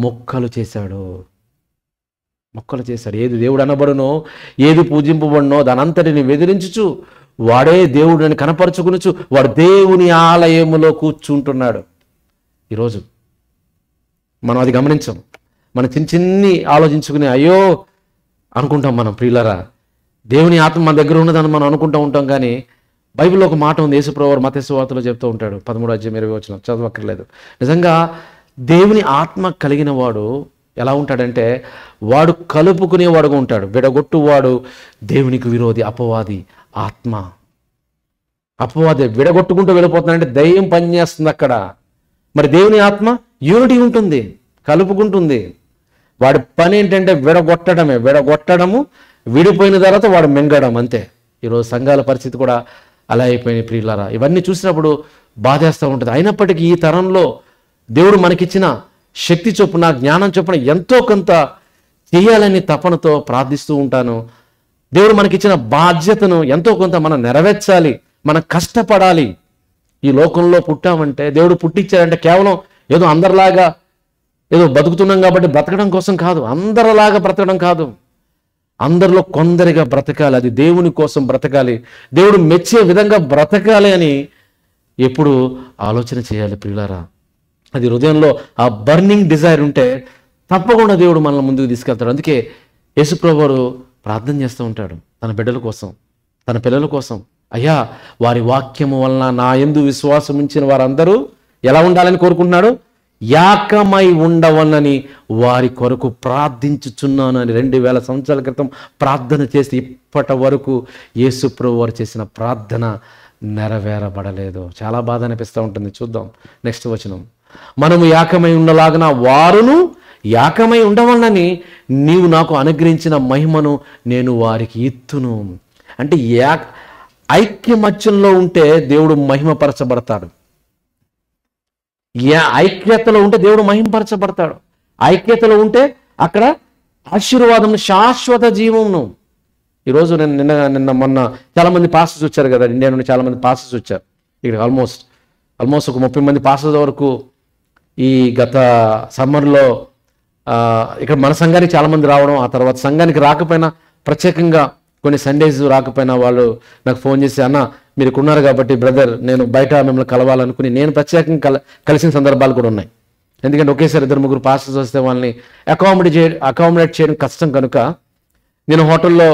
మొక్కలు చేశాడు. ఏది దేవుడు అనబడునో, ఏది పూజింపబడునో దానంతటిని వెదిరించుచు వాడే దేవుడిని కనపరుచుకునుచు వాడు దేవుని ఆలయములో కూర్చుంటున్నాడు. ఈరోజు మనం అది గమనించాం. మనం చిన్ని ఆలోచించుకుని అయ్యో అనుకుంటాం. మనం ప్రియులరా, దేవుని ఆత్మ మన దగ్గర ఉన్నదని మనం అనుకుంటూ ఉంటాం. కానీ బైబిల్లో ఒక మాట ఉంది. యేసుప్రభువు మత్తయి సువార్తలో చెప్తూ ఉంటాడు, 13:20 చదవక్కర్లేదు. నిజంగా దేవుని ఆత్మ కలిగిన వాడు ఎలా ఉంటాడంటే వాడు కలుపుకునేవాడుగా ఉంటాడు. విడగొట్టువాడు దేవునికి విరోధి, అపవాది ఆత్మ. అపవాది విడగొట్టుకుంటూ వెళ్ళిపోతున్నాడంటే దయ్యం పనిచేస్తుంది అక్కడ. మరి దేవుని ఆత్మ యూనిటీ ఉంటుంది, కలుపుకుంటుంది. వాడి పని ఏంటంటే విడగొట్టడము, విడిపోయిన తర్వాత వాడు మింగడం, అంతే. ఈరోజు సంఘాల పరిస్థితి కూడా అలా అయిపోయినాయి ప్రియులారా. ఇవన్నీ చూసినప్పుడు బాధేస్తూ ఉంటుంది. అయినప్పటికీ ఈ తరంలో దేవుడు మనకిచ్చిన శక్తి చొప్పున, జ్ఞానం చొప్పున ఎంతో కొంత చేయాలని తపనతో ప్రార్థిస్తూ ఉంటాను. దేవుడు మనకిచ్చిన బాధ్యతను ఎంతో కొంత మనం నెరవేర్చాలి, మనం కష్టపడాలి. ఈ లోకంలో పుట్టామంటే, దేవుడు పుట్టించాడంటే కేవలం ఏదో అందరిలాగా ఏదో బతుకుతున్నాం కాబట్టి బ్రతకడం కోసం కాదు, అందరిలాగా బ్రతకడం కాదు. అందరిలో కొందరిగా బ్రతకాలి, అది దేవుని కోసం బ్రతకాలి, దేవుడు మెచ్చే విధంగా బ్రతకాలి అని ఎప్పుడు ఆలోచన చేయాలి ప్రియులారా. అది హృదయంలో ఆ బర్నింగ్ డిజైర్ ఉంటే తప్పకుండా దేవుడు మనల్ని ముందుకు తీసుకెళ్తాడు. అందుకే యేసుప్రభువు ప్రార్థన చేస్తూ ఉంటాడు తన బిడ్డల కోసం, తన పిల్లల కోసం. అయ్యా, వారి వాక్యము వలన నా యందు విశ్వాసం ఉంచిన వారందరూ ఎలా ఉండాలని కోరుకుంటున్నాడు? యాకమై ఉండవలనని వారి కొరకు ప్రార్థించుచున్నాను అని 2000 సంవత్సరాల క్రితం ప్రార్థన చేసి ఇప్పటి వరకు యేసుప్రభువు వారు చేసిన ప్రార్థన నెరవేరబడలేదు. చాలా బాధ అనిపిస్తూ ఉంటుంది. చూద్దాం నెక్స్ట్ వచనం. మనము యాకమై ఉండలాగన వారును యాకమై ఉండవలనని నీవు నాకు అనుగ్రహించిన మహిమను నేను వారికి ఇత్తును. అంటే ఐక్యమత్యంలో ఉంటే దేవుడు మహిమపరచబడతాడు. ఐక్యతలో ఉంటే దేవుడు మహిమపరచబడతాడు. ఐక్యతలో ఉంటే అక్కడ ఆశీర్వాదం, శాశ్వత జీవమును. ఈరోజు నిన్న మొన్న చాలామంది పాస్టర్స్ వచ్చారు కదా, ఇండియా నుండి చాలామంది పాస్టర్స్ వచ్చారు ఇక్కడ. ఆల్మోస్ట్ ఒక 30 మంది పాస్టర్స్ వరకు ఈ గత సమ్మర్లో ఇక్కడ మన సంఘానికి చాలామంది రావడం, ఆ తర్వాత సంఘానికి రాకపోయినా ప్రత్యేకంగా కొన్ని సండేస్ రాకపోయినా వాళ్ళు నాకు ఫోన్ చేసి, అన్న మీరు ఉన్నారు కాబట్టి బ్రదర్ నేను బయట మిమ్మల్ని కలవాలనుకుని నేను ప్రత్యేకంగా కలిసిన సందర్భాలు కూడా ఉన్నాయి. ఎందుకంటే ఒకేసారి 2-3 పాస్టర్స్ వస్తే వాళ్ళని అకామిడేట్ చేయడం కష్టం కనుక నేను హోటల్లో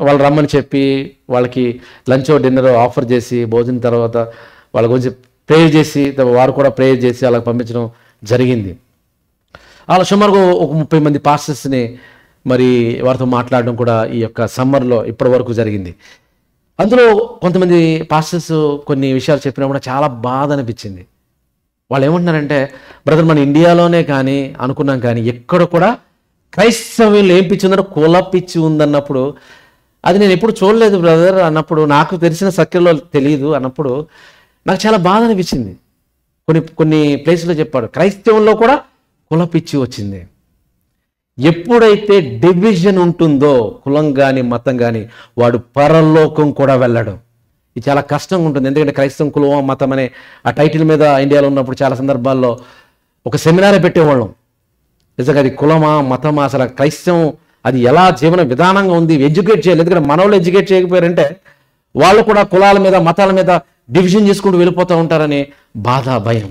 వాళ్ళు రమ్మని చెప్పి వాళ్ళకి లంచ్ డిన్నర్ ఆఫర్ చేసి భోజనం తర్వాత వాళ్ళ గురించి ప్రేయర్ చేసి వారు కూడా ప్రేయర్ చేసి అలా పంపించడం జరిగింది. అలా సుమారుగా ఒక 30 మంది పాస్టర్స్ని మరి వారితో మాట్లాడడం కూడా ఈ యొక్క సమ్మర్లో ఇప్పటి వరకు జరిగింది. అందులో కొంతమంది పాస్టర్స్ కొన్ని విషయాలు చెప్పినా కూడా చాలా బాధ అనిపించింది. వాళ్ళు ఏమంటున్నారంటే, బ్రదర్ మన ఇండియాలోనే కానీ అనుకున్నాం కానీ ఎక్కడ కూడా క్రైస్తవ్యంలో ఏం పిచ్చి ఉందన్నో కుల పిచ్చి ఉందన్నప్పుడు అది నేను ఎప్పుడు చూడలేదు బ్రదర్ అన్నప్పుడు, నాకు తెలిసిన సర్కిల్లో తెలియదు అన్నప్పుడు నాకు చాలా బాధ అనిపించింది. కొన్ని ప్లేసుల్లో చెప్పాడు క్రైస్తవంలో కూడా కుల పిచ్చి వచ్చింది. ఎప్పుడైతే డివిజన్ ఉంటుందో కులం కానీ మతం కానీ వాడు పరలోకం కూడా వెళ్ళడు. ఇది చాలా కష్టంగా ఉంటుంది. ఎందుకంటే క్రైస్తవం కులం మతం అనే ఆ టైటిల్ మీద ఇండియాలో ఉన్నప్పుడు చాలా సందర్భాల్లో ఒక సెమినారే పెట్టేవాళ్ళం. నిజంగా అది కులమా మతమా, అసలు క్రైస్తవం అది ఎలా జీవన విధానంగా ఉంది ఎడ్యుకేట్ చేయాలి. ఎందుకంటే మనోళ్ళు ఎడ్యుకేట్ చేయకపోయారంటే వాళ్ళు కూడా కులాల మీద మతాల మీద డివిజన్ చేసుకుంటూ వెళ్ళిపోతూ ఉంటారని బాధ, భయం.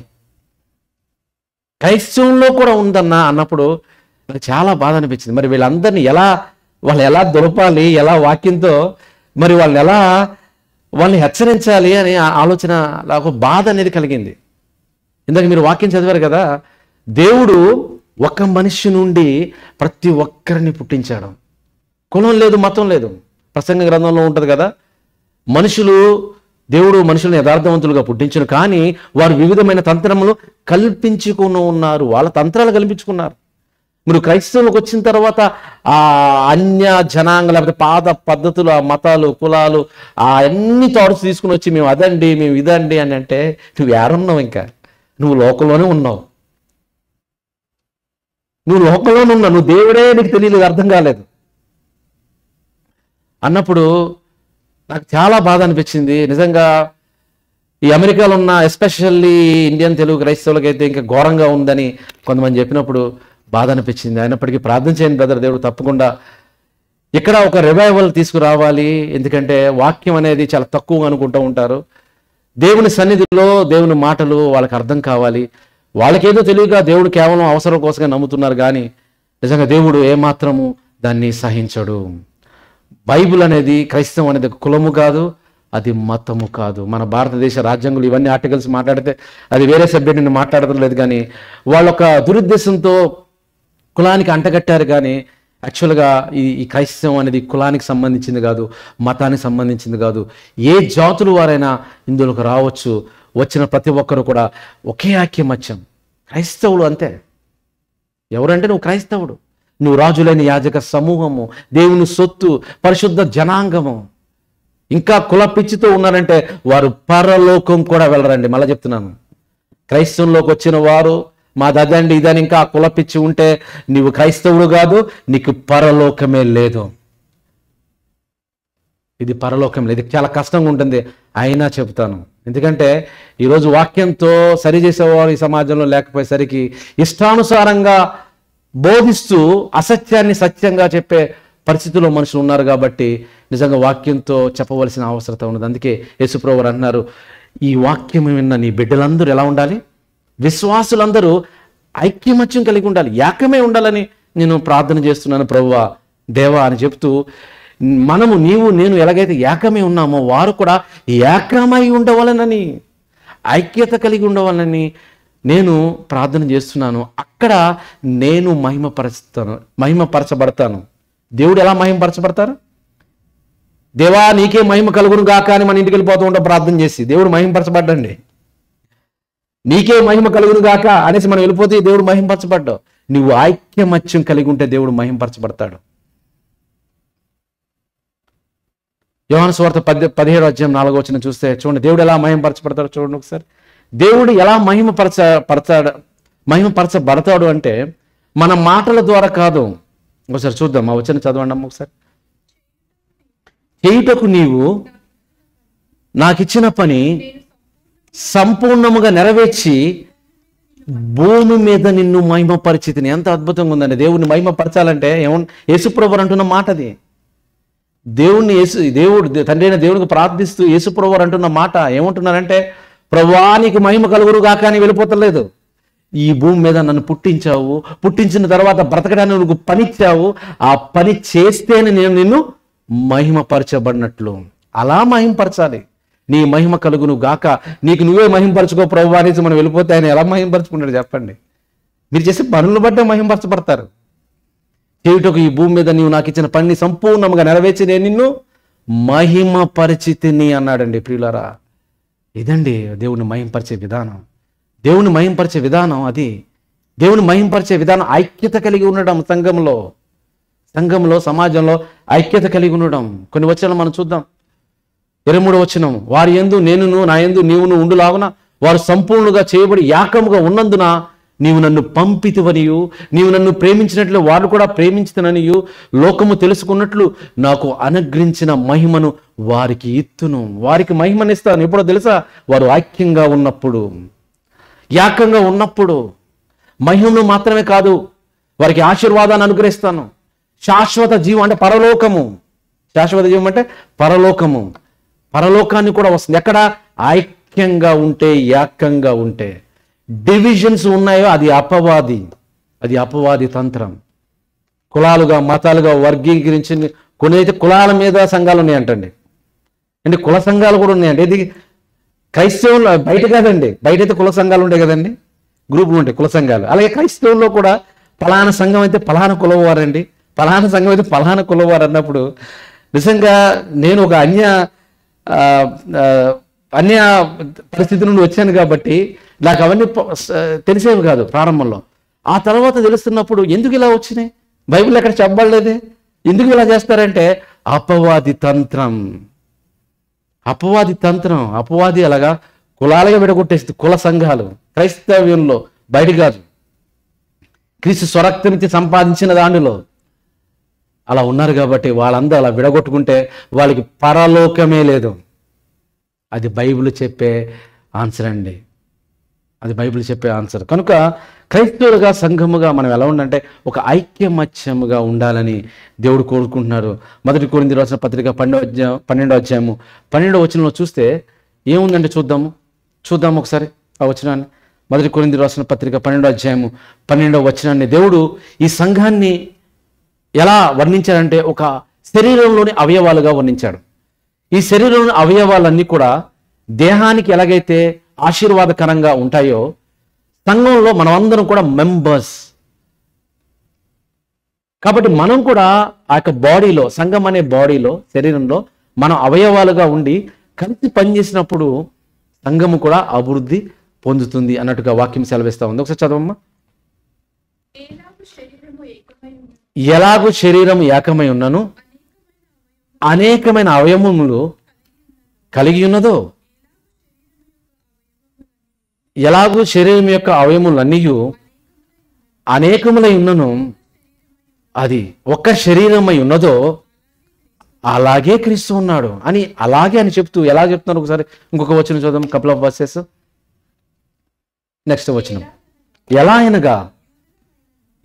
క్రైస్తవంలో కూడా ఉందన్నా అన్నప్పుడు నాకు చాలా బాధ అనిపించింది. మరి వీళ్ళందరినీ వాళ్ళు ఎలా దులపాలి, ఎలా వాక్యంతో మరి వాళ్ళని హెచ్చరించాలి అని ఆలోచన, నాకు బాధ అనేది కలిగింది. ఇందాక మీరు వాక్యం చదివారు కదా, దేవుడు ఒక మనిషి నుండి ప్రతి ఒక్కరిని పుట్టించాడు. కులం లేదు, మతం లేదు. ప్రసంగ గ్రంథంలో ఉంటుంది కదా, దేవుడు మనుషులను యథార్థవంతులుగా పుట్టించను, కానీ వారు వివిధమైన తంత్రములు కల్పించుకుని ఉన్నారు. వాళ్ళ తంత్రాలు కల్పించుకున్నారు. మీరు క్రైస్తవులకు వచ్చిన తర్వాత ఆ అన్య జనాంగ లేకపోతే పాత పద్ధతులు, ఆ మతాలు, కులాలు, ఆ అన్ని థాట్స్ తీసుకుని వచ్చి మేము అదండి, మేము ఇదండి అని అంటే నువ్వు ఏడున్నావు? ఇంకా నువ్వు లోకంలోనే ఉన్నావు. నువ్వు లోకంలోనే ఉన్నావు. నువ్వు దేవుడే నీకు తెలియలేదు, అర్థం కాలేదు అన్నప్పుడు నాకు చాలా బాధ అనిపించింది. నిజంగా ఈ అమెరికాలో ఉన్న ఎస్పెషల్లీ ఇండియన్ తెలుగు క్రైస్తవులకైతే ఇంకా ఘోరంగా ఉందని కొంతమంది చెప్పినప్పుడు బాధ అనిపించింది. అయినప్పటికీ ప్రార్థన చేయండి బ్రదర్, దేవుడు తప్పకుండా ఇక్కడ ఒక రివైవల్ తీసుకురావాలి. ఎందుకంటే వాక్యం అనేది చాలా తక్కువగా అనుకుంటూ ఉంటారు. దేవుని సన్నిధిలో దేవుని మాటలు వాళ్ళకి అర్థం కావాలి. వాళ్ళకేదో తెలియక దేవుడు కేవలం అవసరం కోసమే నమ్ముతున్నారు, కానీ నిజంగా దేవుడు ఏమాత్రము దాన్ని సహించడు. బైబిల్ అనేది, క్రైస్తవం అనేది కులము కాదు, అది మతము కాదు. మన భారతదేశ రాజ్యాంగంలో ఇవన్నీ ఆర్టికల్స్ మాట్లాడితే అది వేరే సబ్జెక్ట్ నేను మాట్లాడటం లేదు, కానీ వాళ్ళొక దురుద్దేశంతో కులానికి అంటగట్టారు. కానీ యాక్చువల్గా ఈ క్రైస్తవం అనేది కులానికి సంబంధించింది కాదు, మతానికి సంబంధించింది కాదు. ఏ జాతులు వారైనా ఇందులోకి రావచ్చు. వచ్చిన ప్రతి ఒక్కరు కూడా ఒకే ఐక్యమత్యం. క్రైస్తవులు అంతే. ఎవరంటే నువ్వు క్రైస్తవుడు, నువ్వు రాజులైన యాజక సమూహము, దేవుని సొత్తు, పరిశుద్ధ జనాంగము. ఇంకా కుల పిచ్చితో ఉన్నారంటే వారు పరలోకం కూడా వెళ్ళరండి. మళ్ళీ చెప్తున్నాను, క్రైస్తవంలోకి వచ్చిన వారు మాదండి ఇదని ఇంకా కుల పిచ్చి ఉంటే నీవు క్రైస్తవుడు కాదు, నీకు పరలోకమే లేదు. ఇది పరలోకం లేదు. చాలా కష్టంగా ఉంటుంది, అయినా చెబుతాను. ఎందుకంటే ఈరోజు వాక్యంతో సరిచేసేవారు ఈ సమాజంలో లేకపోయేసరికి ఇష్టానుసారంగా బోధిస్తూ అసత్యాన్ని సత్యంగా చెప్పే పరిస్థితుల్లో మనుషులు ఉన్నారు. కాబట్టి నిజంగా వాక్యంతో చెప్పవలసిన అవసరం ఉన్నది. అందుకే యేసుప్రభువు అంటున్నారు, ఈ వాక్యం విన్న నీ బిడ్డలందరూ ఎలా ఉండాలి? విశ్వాసులందరూ ఐక్యమత్యం కలిగి ఉండాలి, ఏకమే ఉండాలని నేను ప్రార్థన చేస్తున్నాను ప్రభువా, దేవా అని చెప్తూ, నీవు నేను ఎలాగైతే ఏకమే ఉన్నామో వారు కూడా ఏకమై ఉండవాలనని, ఐక్యత కలిగి ఉండవాలని నేను ప్రార్థన చేస్తున్నాను. అక్కడ నేను మహిమపరచబడతాను. దేవుడు ఎలా మహిమపరచబడతారు? దేవా నీకే మహిమ కలుగును గాక అని మన ఇంటికి వెళ్ళిపోతూ ఉంటాం ప్రార్థన చేసి. దేవుడు మహిమపరచబడ్డండి. నీకే మహిమ కలుగును గాక అనేసి మనం వెళ్ళిపోతే దేవుడు మహిమపరచబడ్డావు. నువ్వు ఐక్యమత్యం కలిగి ఉంటే దేవుడు మహిమపరచబడతాడు. యోహాను సువార్త 17:4 చూస్తే చూడండి, దేవుడు ఎలా మహిమపరచబడతాడో చూడండి ఒకసారి. దేవుడు ఎలా మహిమపరచబడతాడు అంటే మన మాటల ద్వారా కాదు. ఒకసారి చూద్దాం, ఆ వచనం చదవండి అమ్మ ఒకసారి. చేయుటకు నీవు నాకిచ్చిన పని సంపూర్ణముగా నెరవేర్చి భూమి మీద నిన్ను మహిమపరిచితిని. ఎంత అద్భుతంగా ఉందండి. దేవుడిని మహిమపరచాలంటే యేసుప్రభువు అంటున్న మాట అది. దేవుడు తండ్రి అయిన దేవునికి ప్రార్థిస్తూ యేసుప్రభువు అంటున్న మాట ఏమంటున్నారంటే, ప్రభువా నీకు మహిమ కలుగురు గాక అని వెళ్ళిపోతలేదు. ఈ భూమి మీద నన్ను పుట్టించావు, పుట్టించిన తర్వాత బ్రతకడానికి నువ్వు పనిచ్చావు, ఆ పని చేస్తేనే నేను నిన్ను మహిమపరచబడినట్లు. అలా మహిమపరచాలి. నీ మహిమ కలుగును గాక, నీకు నువ్వే మహిమపరచుకో ప్రభువా అనేసి మనం వెళ్ళిపోతే ఆయన ఎలా మహిమపరచుకుంటాడు చెప్పండి? మీరు చేసే పనులను బట్టే మహిమపరచబడతారు. చేయుటకు ఈ భూమి మీద నీవు నాకు ఇచ్చిన పనిని సంపూర్ణంగా నెరవేర్చి నేను నిన్ను మహిమపరిచితిని అన్నాడండి. ప్రియులారా, ఇదండి దేవుని మహింపరిచే విధానం. దేవుని మహింపరిచే విధానం అది. దేవుని మహింపరిచే విధానం ఐక్యత కలిగి ఉండడం. సంఘంలో సమాజంలో ఐక్యత కలిగి ఉండడం. కొన్ని వచనాలు మనం చూద్దాం. 23వ వచనం, వారి యందు నేనును నా యందు నీవును ఉండులాగున వారు సంపూర్ణంగా చేయబడి ఏకముగా ఉన్నందున నీవు నన్ను పంపితివనియు నీవు నన్ను ప్రేమించినట్లు వారు కూడా ప్రేమించుతననియు లోకము తెలుసుకున్నట్లు నాకు అనుగ్రహించిన మహిమను వారికి ఇత్తును. వారికి మహిమనిస్తాను. ఎప్పుడో తెలుసా? వారు ఐక్యంగా ఉన్నప్పుడు, ఏకంగా ఉన్నప్పుడు. మహిమను మాత్రమే కాదు, వారికి ఆశీర్వాదాన్ని అనుగ్రహిస్తాను. శాశ్వత జీవం అంటే పరలోకము. శాశ్వత జీవం అంటే పరలోకము. పరలోకాన్ని కూడా వస్తుంది. ఎక్కడ? ఐక్యంగా ఉంటే, ఏకంగా ఉంటే. డివిజన్స్ ఉన్నాయో అది అపవాది తంత్రం. కులాలుగా, మతాలుగా వర్గీకరించి కొన్ని అయితే కులాల మీద సంఘాలు ఉన్నాయంటండి. అంటే కుల సంఘాలు కూడా ఉన్నాయండి. ఇది క్రైస్తవులు బయట కాదండి, బయట అయితే కుల సంఘాలు ఉంటాయి కదండి, గ్రూపులు ఉంటాయి కుల సంఘాలు. అలాగే క్రైస్తవుల్లో కూడా పలానా సంఘం అయితే పలానా కులవారండి, పలానా సంఘం అయితే పలానా కులవారు అన్నప్పుడు నిజంగా నేను ఒక అన్య పరిస్థితి నుండి వచ్చాను కాబట్టి నాకు అవన్నీ తెలిసేవి కాదు ప్రారంభంలో. ఆ తర్వాత తెలుస్తున్నప్పుడు ఎందుకు ఇలా వచ్చినాయి, బైబిల్ ఎక్కడ చెప్పబడలేదే, ఎందుకు ఇలా చేస్తారంటే అపవాది తంత్రం. అపవాది అలాగా కులాలుగా విడగొట్టేస్తుంది. కుల సంఘాలు క్రైస్తవ్యంలో బయట కాదు, క్రీస్తు స్వరక్తమితి సంపాదించిన దానిలో అలా ఉన్నారు కాబట్టి వాళ్ళందరూ అలా విడగొట్టుకుంటే వాళ్ళకి పరలోకమే లేదు. అది బైబిల్ చెప్పే ఆన్సర్ అండి, అది బైబిల్ చెప్పే ఆన్సర్. కనుక క్రైస్తవులుగా, సంఘముగా మనం ఎలా ఉండాలంటే ఒక ఐక్యమత్యముగా ఉండాలని దేవుడు కోరుకుంటున్నారు. 1 కొరింథీయులకు రాసిన పత్రిక 12వ అధ్యాయము 12వ వచనంలో చూస్తే ఏముందంటే చూద్దాము ఒకసారి ఆ వచనాన్ని. 1 కొరింథీయులకు రాసిన పత్రిక 12వ అధ్యాయము 12వ వచనాన్ని దేవుడు ఈ సంఘాన్ని ఎలా వర్ణించాడంటే ఒక శరీరంలోని అవయవాలుగా వర్ణించాడు. ఈ శరీరంలోని అవయవాలన్నీ కూడా దేహానికి ఎలాగైతే ఆశీర్వాదకరంగా ఉంటాయో, సంఘంలో మనమందరం కూడా మెంబర్స్. కాబట్టి మనం కూడా ఆ యొక్క బాడీలో, సంఘం అనే బాడీలో, శరీరంలో మనం అవయవాలుగా ఉండి కలిసి పనిచేసినప్పుడు సంఘము కూడా అభివృద్ధి పొందుతుంది అన్నట్టుగా వాక్యం సెలవిస్తా ఉంది. ఒకసారి చదవమ్మా. ఎలాగూ శరీరము ఏకమై ఉన్నను అనేకమైన అవయవములు కలిగి ఉన్నదో, ఎలాగూ శరీరం యొక్క అవయములన్నీ అనేకములై ఉన్నను అది ఒక్క శరీరమై ఉన్నదో అలాగే క్రీస్తు ఉన్నాడు అని, అలాగే అని చెప్తూ ఎలా చెప్తున్నారు ఒకసారి ఇంకొక వచనం చూద్దాం. Couple of versus. నెక్స్ట్ వచనం. ఎలా అనగా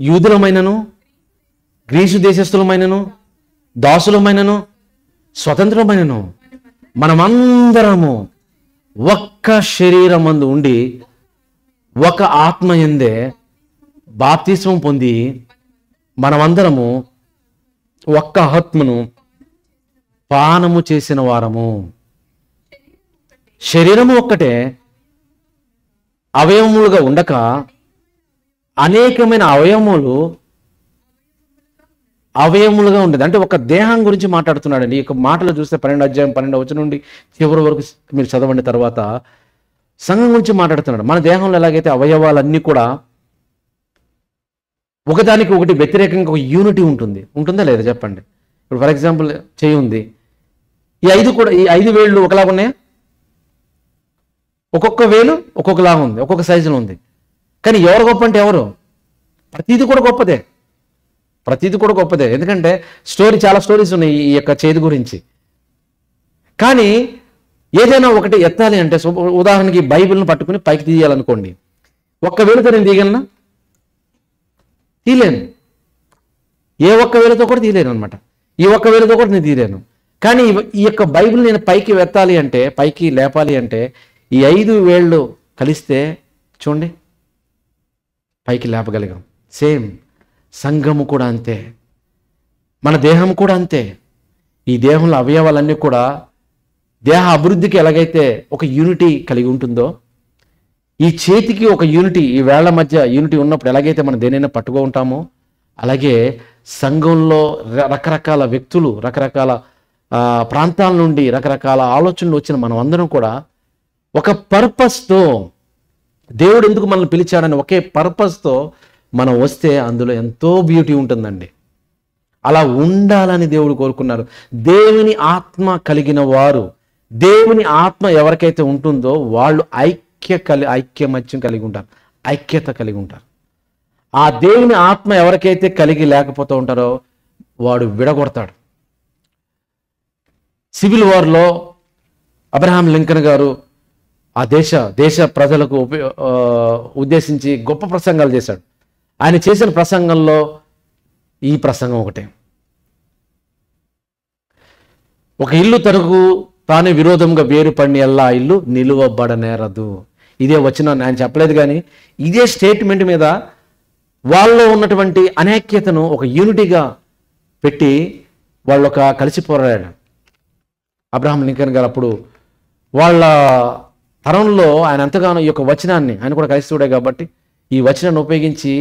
యూదులమైనను, గ్రీసు దేశస్థులమైనను, దాసులమైనను, స్వతంత్రమైనను మనమందరము ఒక్క శరీరమందు ఉండి ఒక ఆత్మ యందే బాప్తిస్మం పొంది మనమందరము ఒక్క ఆత్మను పానము చేసిన వారము. శరీరము ఒక్కటే, అవయవములుగా ఉండక అనేకమైన అవయవములుగా ఉండేది. అంటే ఒక దేహం గురించి మాట్లాడుతున్నాడండి. ఈ యొక్క మాటలు చూస్తే 12వ అధ్యాయం 12వ వచనం నుండి చివరి వరకు మీరు చదవండి. తర్వాత సంఘం గురించి మాట్లాడుతున్నాడు. మన దేహంలో ఎలాగైతే అవయవాలన్నీ కూడా ఒకదానికి ఒకటి వ్యతిరేకంగా ఒక యూనిటీ ఉంటుందా లేదా చెప్పండి. ఇప్పుడు ఫర్ ఎగ్జాంపుల్ చేయి ఉంది, ఈ 5 వేళ్ళు ఒకలాగా ఉన్నాయా? ఒక్కొక్క వేలు ఒక్కొక్కలాగా ఉంది, ఒక్కొక్క సైజులో ఉంది. కానీ ఎవరు గొప్ప అంటే ఎవరు? ప్రతిదీ కూడా గొప్పదే. ఎందుకంటే చాలా స్టోరీస్ ఉన్నాయి ఈ యొక్క చేతి గురించి. కానీ ఏదైనా ఒకటి ఎత్తాలి అంటే, ఉదాహరణకి బైబిల్ని పట్టుకుని పైకి తీయాలనుకోండి, ఒక్క వేలుతో నేను తీయగలనా? తీయలేను. ఏ ఒక్క వేలుతో కూడా తీయలేను అనమాట. ఈ ఒక్క వేలుతో కూడా నేను తీయలేను. కానీ ఈ యొక్క బైబిల్ నేను పైకి ఎత్తాలి అంటే, పైకి లేపాలి అంటే ఈ 5 వేళ్ళు కలిస్తే చూడండి పైకి లేపగలిగాం. సేమ్ సంఘము కూడా అంతే, మన దేహం కూడా అంతే. ఈ దేహంలో అవయవాలన్నీ కూడా దేహ అభివృద్ధికి ఎలాగైతే ఒక యూనిటీ కలిగి ఉంటుందో, ఈ చేతికి ఒక యూనిటీ, ఈ వేళ్ల మధ్య యూనిటీ ఉన్నప్పుడు ఎలాగైతే మనం దేనైనా పట్టుకో ఉంటామో, అలాగే సంఘంలో రకరకాల వ్యక్తులు, రకరకాల ప్రాంతాల నుండి రకరకాల ఆలోచనలు వచ్చిన మనం అందరం కూడా ఒక పర్పస్తో, దేవుడు ఎందుకు మనల్ని పిలిచాడని ఒకే పర్పస్తో మనం వస్తే అందులో ఎంతో బ్యూటీ ఉంటుందండి. అలా ఉండాలని దేవుడు కోరుకున్నారు. దేవుని ఆత్మ కలిగిన వారు, దేవుని ఆత్మ ఎవరికైతే ఉంటుందో వాళ్ళు ఐక్యమత్యం కలిగి ఉంటారు, ఐక్యత కలిగి ఉంటారు. ఆ దేవుని ఆత్మ ఎవరికైతే కలిగి లేకపోతూ ఉంటారో వాడు విడగొడతాడు. సివిల్ వార్లో అబ్రహాం లింకన్ గారు ఆ దేశ ప్రజలకు ఉద్దేశించి గొప్ప ప్రసంగాలు చేశాడు. ఆయన చేసిన ప్రసంగంలో ఈ ప్రసంగం ఒకటే. ఒక ఇల్లు తనకు తానే విరోధంగా వేరుపడిన ఎల్లా ఇల్లు నిలువబడనేరదు. ఇదే వచనాన్ని ఆయన చెప్పలేదు, కానీ ఇదే స్టేట్మెంట్ మీద వాళ్ళలో ఉన్నటువంటి అనైక్యతను ఒక యూనిటీగా పెట్టి వాళ్ళు ఒక కలిసి పోరాడారు. అబ్రహాం లింకన్ గారు అప్పుడు వాళ్ళ తరంలో ఆయన ఎంతగానో ఈ యొక్క వచనాన్ని, ఆయన కూడా క్రైస్తవుడే కాబట్టి ఈ వచనాన్ని ఉపయోగించి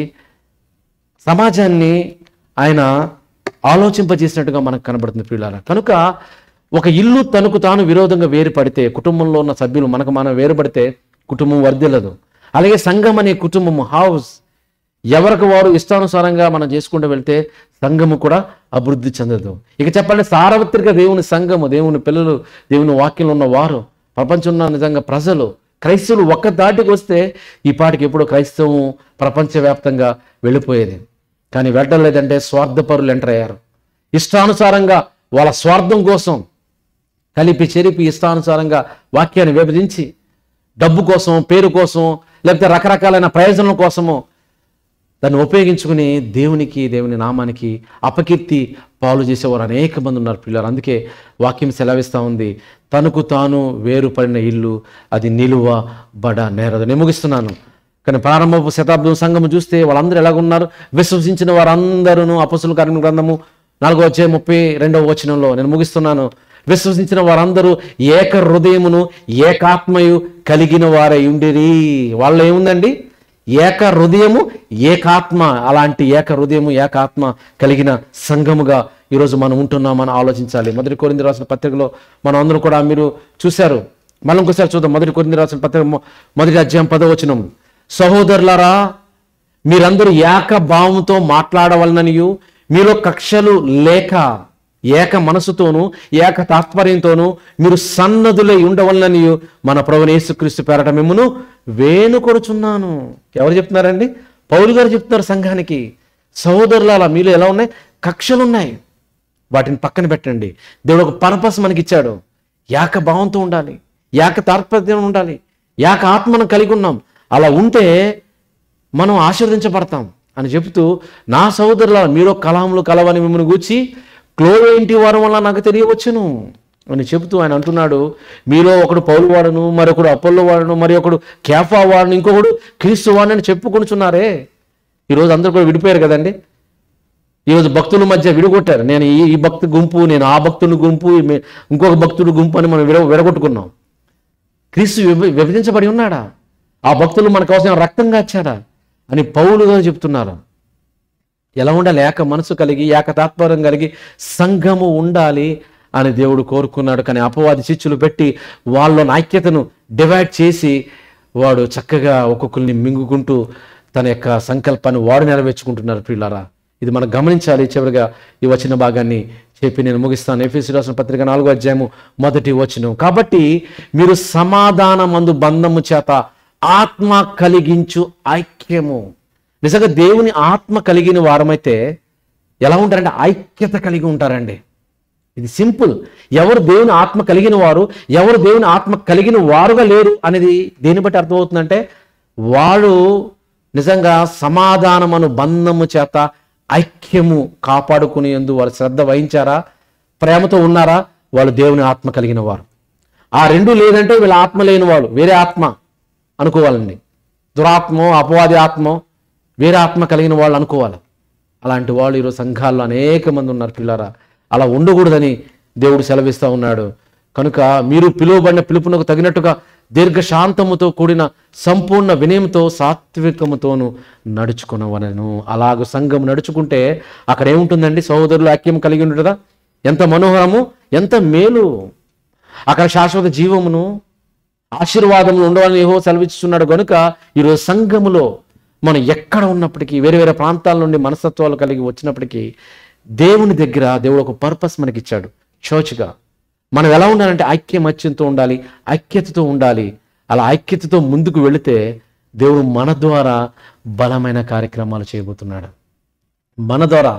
సమాజాన్ని ఆయన ఆలోచింపజేసినట్టుగా మనకు కనబడుతుంది ప్రియులారా. కనుక ఒక ఇల్లు తనకు తాను విరోధంగా వేరుపడితే, కుటుంబంలో ఉన్న సభ్యులు మనకు మనం వేరుపడితే కుటుంబం వర్ధిల్లదు. అలాగే సంఘం అనే కుటుంబం, హౌస్, ఎవరికి వారు ఇష్టానుసారంగా మనం చేసుకుంటూ వెళ్తే సంఘము కూడా అభివృద్ధి చెందదు. ఇక చెప్పాలంటే సార్వత్రిక దేవుని సంఘము, దేవుని పిల్లలు, దేవుని వాక్యంలో ఉన్న వారు, ప్రపంచంలో నిజంగా ప్రజలు, క్రైస్తవులు ఒక్క దాటికి వస్తే ఈ పాటికి ఎప్పుడో క్రైస్తవం ప్రపంచవ్యాప్తంగా వెళ్ళిపోయేది. కానీ వెళ్ళలేదంటే స్వార్థపరులు ఎంటర్ అయ్యారు. ఇష్టానుసారంగా వాళ్ళ స్వార్థం కోసం కలిపి చెరిపి ఇష్టానుసారంగా వాక్యాన్ని విభజించి డబ్బు కోసం, పేరు కోసం, లేకపోతే రకరకాలైన ప్రయోజనం కోసము దాన్ని ఉపయోగించుకుని దేవుని నామానికి అపకీర్తి పాలు చేసేవారు అనేక మంది ఉన్నారు పిల్లలు. అందుకే వాక్యం సెలవిస్తూ ఉంది, తనకు తాను వేరుపడిన ఇల్లు అది నిలువబడనేరదు. నేను ముగిస్తున్నాను. కానీ ప్రారంభపు శతాబ్దం సంఘము చూస్తే వాళ్ళందరూ ఎలాగున్నారు? విశ్వసించిన వారందరూ అపొస్తలుల కార్యముల గ్రంథము 4:32 నేను ముగిస్తున్నాను. విశ్వసించిన వారందరూ ఏక హృదయమును ఏకాత్మయు కలిగిన వారై ఉండిరి. వాళ్ళ ఏముందండి? ఏక హృదయము ఏకాత్మ. అలాంటి ఏక హృదయము ఏకాత్మ కలిగిన సంఘముగా ఈరోజు మనం ఉంటున్నామని ఆలోచించాలి. 1 కొరింథీ రాసిన పత్రికలో మనం అందరూ కూడా మీరు చూశారు. మనం ఇంకోసారి చూద్దాం. 1 కొరింథీ రాసిన పత్రిక 1వ అధ్యాయం 10వ వచనం. సహోదరులారా, మీరందరూ ఏక భావంతో మాట్లాడవలననియు, మీలో కక్షలు లేక ఏక మనసుతోనూ ఏక తాత్పర్యంతోనూ మీరు సన్నదులై ఉండవలననియు మన ప్రభువైన యేసుక్రీస్తు పేరట మిమ్మును వేడుకొనుచున్నాను. ఎవరు చెప్తున్నారండి? పౌలు గారు చెప్తున్నారు సంఘానికి. సహోదరులారా, మీలో ఎలా ఉన్నాయి? కక్షలు ఉన్నాయి. వాటిని పక్కన పెట్టండి. దేవుడు ఒక పర్పస్ మనకి ఇచ్చాడు. ఏక భావంతో ఉండాలి, ఏక తాత్పర్యం ఉండాలి, ఏక ఆత్మను కలిగి ఉన్నాం. అలా ఉంటే మనం ఆశీర్వదించబడతాం అని చెబుతూ, నా సహోదరుల మీలో కలహములు కలవని మిమ్మల్ని గూర్చి క్లోవేంటి వారం వల్ల నాకు తెలియవచ్చును అని చెబుతూ ఆయన అంటున్నాడు, మీలో ఒకడు పౌలు వాడును, మరొకడు అపోల్లో వాడును, మరి ఒకడు కేఫా వాడును, ఇంకొకడు క్రీస్తు వాడని చెప్పుకొనుచున్నారే. ఈరోజు అందరూ కూడా విడిపోయారు కదండి. ఈరోజు భక్తుల మధ్య విడగొట్టారు. నేను ఈ భక్తు గుంపు, నేను ఆ భక్తుని గుంపు, ఇంకొక భక్తుడు గుంపు అని మనం విడగొట్టుకున్నాం. క్రీస్తు విభజించబడి ఉన్నాడా? ఆ భక్తులు మన కోసం రక్తం కాచారా అని పౌలు గారు చెప్తున్నారు. ఎలా ఉండాలి? ఏక మనసు కలిగి, ఏక తాత్పర్యం కలిగి సంఘము ఉండాలి అని దేవుడు కోరుకున్నాడు. కానీ అపవాది చిచ్చులు పెట్టి వాళ్ళ ఐక్యతను డివైడ్ చేసి వాడు చక్కగా ఒక్కొక్కరిని మింగుకుంటూ తన యొక్క సంకల్పాన్ని వాడు నెరవేర్చుకుంటున్నారు ప్రియులారా. ఇది మనం గమనించాలి. చివరిగా ఈ వచన భాగాన్ని చెప్పి నేను ముగిస్తాను. ఎఫెసీయులకు రాసిన పత్రిక 4వ అధ్యాయము 1వ వచనం. కాబట్టి మీరు సమాధానమందు బంధము చేత ఆత్మ కలిగించు ఐక్యము. నిజంగా దేవుని ఆత్మ కలిగిన వారమైతే ఎలా ఉంటారంటే ఐక్యత కలిగి ఉంటారండి. ఇది సింపుల్. ఎవరు దేవుని ఆత్మ కలిగిన వారు, ఎవరు దేవుని ఆత్మ కలిగిన వారుగా లేరు అనేది దేన్ని బట్టి అర్థమవుతుందంటే, వాడు నిజంగా సమాధానమను బంధము చేత ఐక్యము కాపాడుకుని యందు వారు శ్రద్ధ వహించారా, ప్రేమతో ఉన్నారా, వాళ్ళు దేవుని ఆత్మ కలిగిన వారు. ఆ రెండు లేదంటే వీళ్ళ ఆత్మ లేని వాడు, వేరే ఆత్మ అనుకోవాలండి. దురాత్మో, అపవాది ఆత్మో, వేరే ఆత్మ కలిగిన వాళ్ళు అనుకోవాలి. అలాంటి వాళ్ళు ఈరోజు సంఘాల్లో అనేక మంది ఉన్నారు పిల్లారా. అలా ఉండకూడదని దేవుడు సెలవిస్తూ ఉన్నాడు. కనుక మీరు పిలువబడిన పిలుపునకు తగినట్టుగా దీర్ఘశాంతముతో కూడిన సంపూర్ణ వినయంతో సాత్వికముతోను నడుచుకునవలెను. అలాగ సంఘం నడుచుకుంటే అక్కడ ఏముంటుందండి? సహోదరులు ఐక్యం కలిగి ఉంటుందా? ఎంత మనోహరము, ఎంత మేలు. అక్కడ శాశ్వత జీవమును ఆశీర్వాదములు ఉండవాలని యెహోవా సెలవిస్తున్నాడు. కనుక ఈరోజు సంఘములో మనం ఎక్కడ ఉన్నప్పటికీ, వేరే వేరే ప్రాంతాల నుండి మనస్తత్వాలు కలిగి వచ్చినప్పటికీ, దేవుని దగ్గర దేవుడు ఒక పర్పస్ మనకి ఇచ్చాడు. చర్చ్గా మనం ఎలా ఉండాలంటే ఐక్యమత్యంతో ఉండాలి, ఐక్యతతో ఉండాలి. అలా ఐక్యతతో ముందుకు వెళితే దేవుడు మన ద్వారా బలమైన కార్యక్రమాలు చేయబోతున్నాడు. మన ద్వారా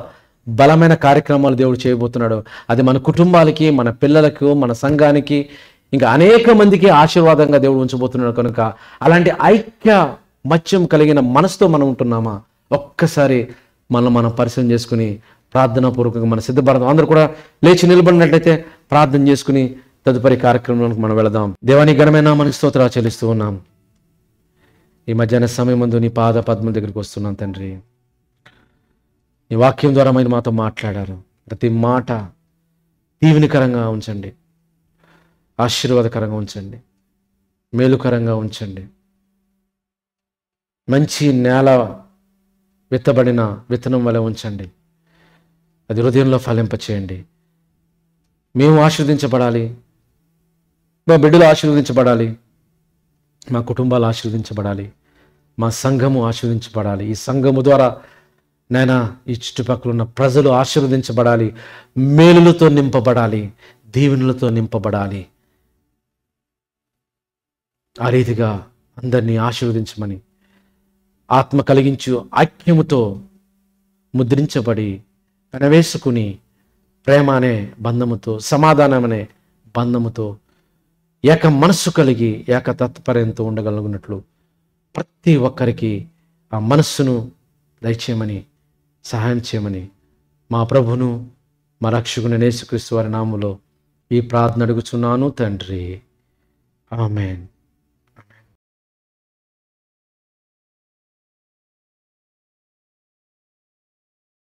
బలమైన కార్యక్రమాలు దేవుడు చేయబోతున్నాడు. అది మన కుటుంబాలకి, మన పిల్లలకు, మన సంఘానికి, ఇంకా అనేక మందికి ఆశీర్వాదంగా దేవుడు ఉంచబోతున్నాడు. కనుక అలాంటి ఐక్యమత్యం కలిగిన మనసుతో మనం ఉంటున్నామా? ఒక్కసారి మనం పరిశీలన చేసుకుని ప్రార్థనాపూర్వకంగా మన సిద్ధపడదాం. అందరూ కూడా లేచి నిలబడినట్లయితే ప్రార్థన చేసుకుని తదుపరి కార్యక్రమంలోకి మనం వెళదాం. దేవాని ఘనమైన మనకి స్తోత్రాలు చెల్లిస్తూ ఉన్నాం. ఈ మధ్యాహ్న సమయం ముందు నీ పాద పద్మల దగ్గరికి వస్తున్నాం తండ్రి. నీ వాక్యం ద్వారా మీరు మాతో మాట్లాడారు. ప్రతి మాట దీవెనికరంగా ఉంచండి, ఆశీర్వాదకరంగా ఉంచండి, మేలుకరంగా ఉంచండి. మంచి నేల విత్తబడిన విత్తనం వలె ఉంచండి. అది హృదయంలో ఫలింపచేయండి. మేము ఆశీర్వదించబడాలి, మా బిడ్డలు ఆశీర్వదించబడాలి, మా కుటుంబాలు ఆశీర్వదించబడాలి, మా సంఘము ఆశీర్వదించబడాలి. ఈ సంఘము ద్వారా నాయనా ఈ చుట్టుపక్కల ఉన్న ప్రజలు ఆశీర్వదించబడాలి, మేలులతో నింపబడాలి, దీవెనలతో నింపబడాలి. ఆ రీతిగా అందరినీ ఆశీర్వదించమని ఆత్మ కలిగించు ఐక్యముతో ముద్రించబడి కనవేసుకుని ప్రేమ అనే బంధముతో, సమాధానం అనే బంధముతో ఏక మనస్సు కలిగి ఏక తత్పర్యంతో ఉండగలుగున్నట్లు ప్రతి ఒక్కరికి ఆ మనస్సును దయచేయమని, సహాయం చేయమని మా ప్రభును మా రక్షకుని యేసుక్రీస్తు వారి నామములో ఈ ప్రార్థన అడుగుచున్నాను తండ్రి. ఆమేన్.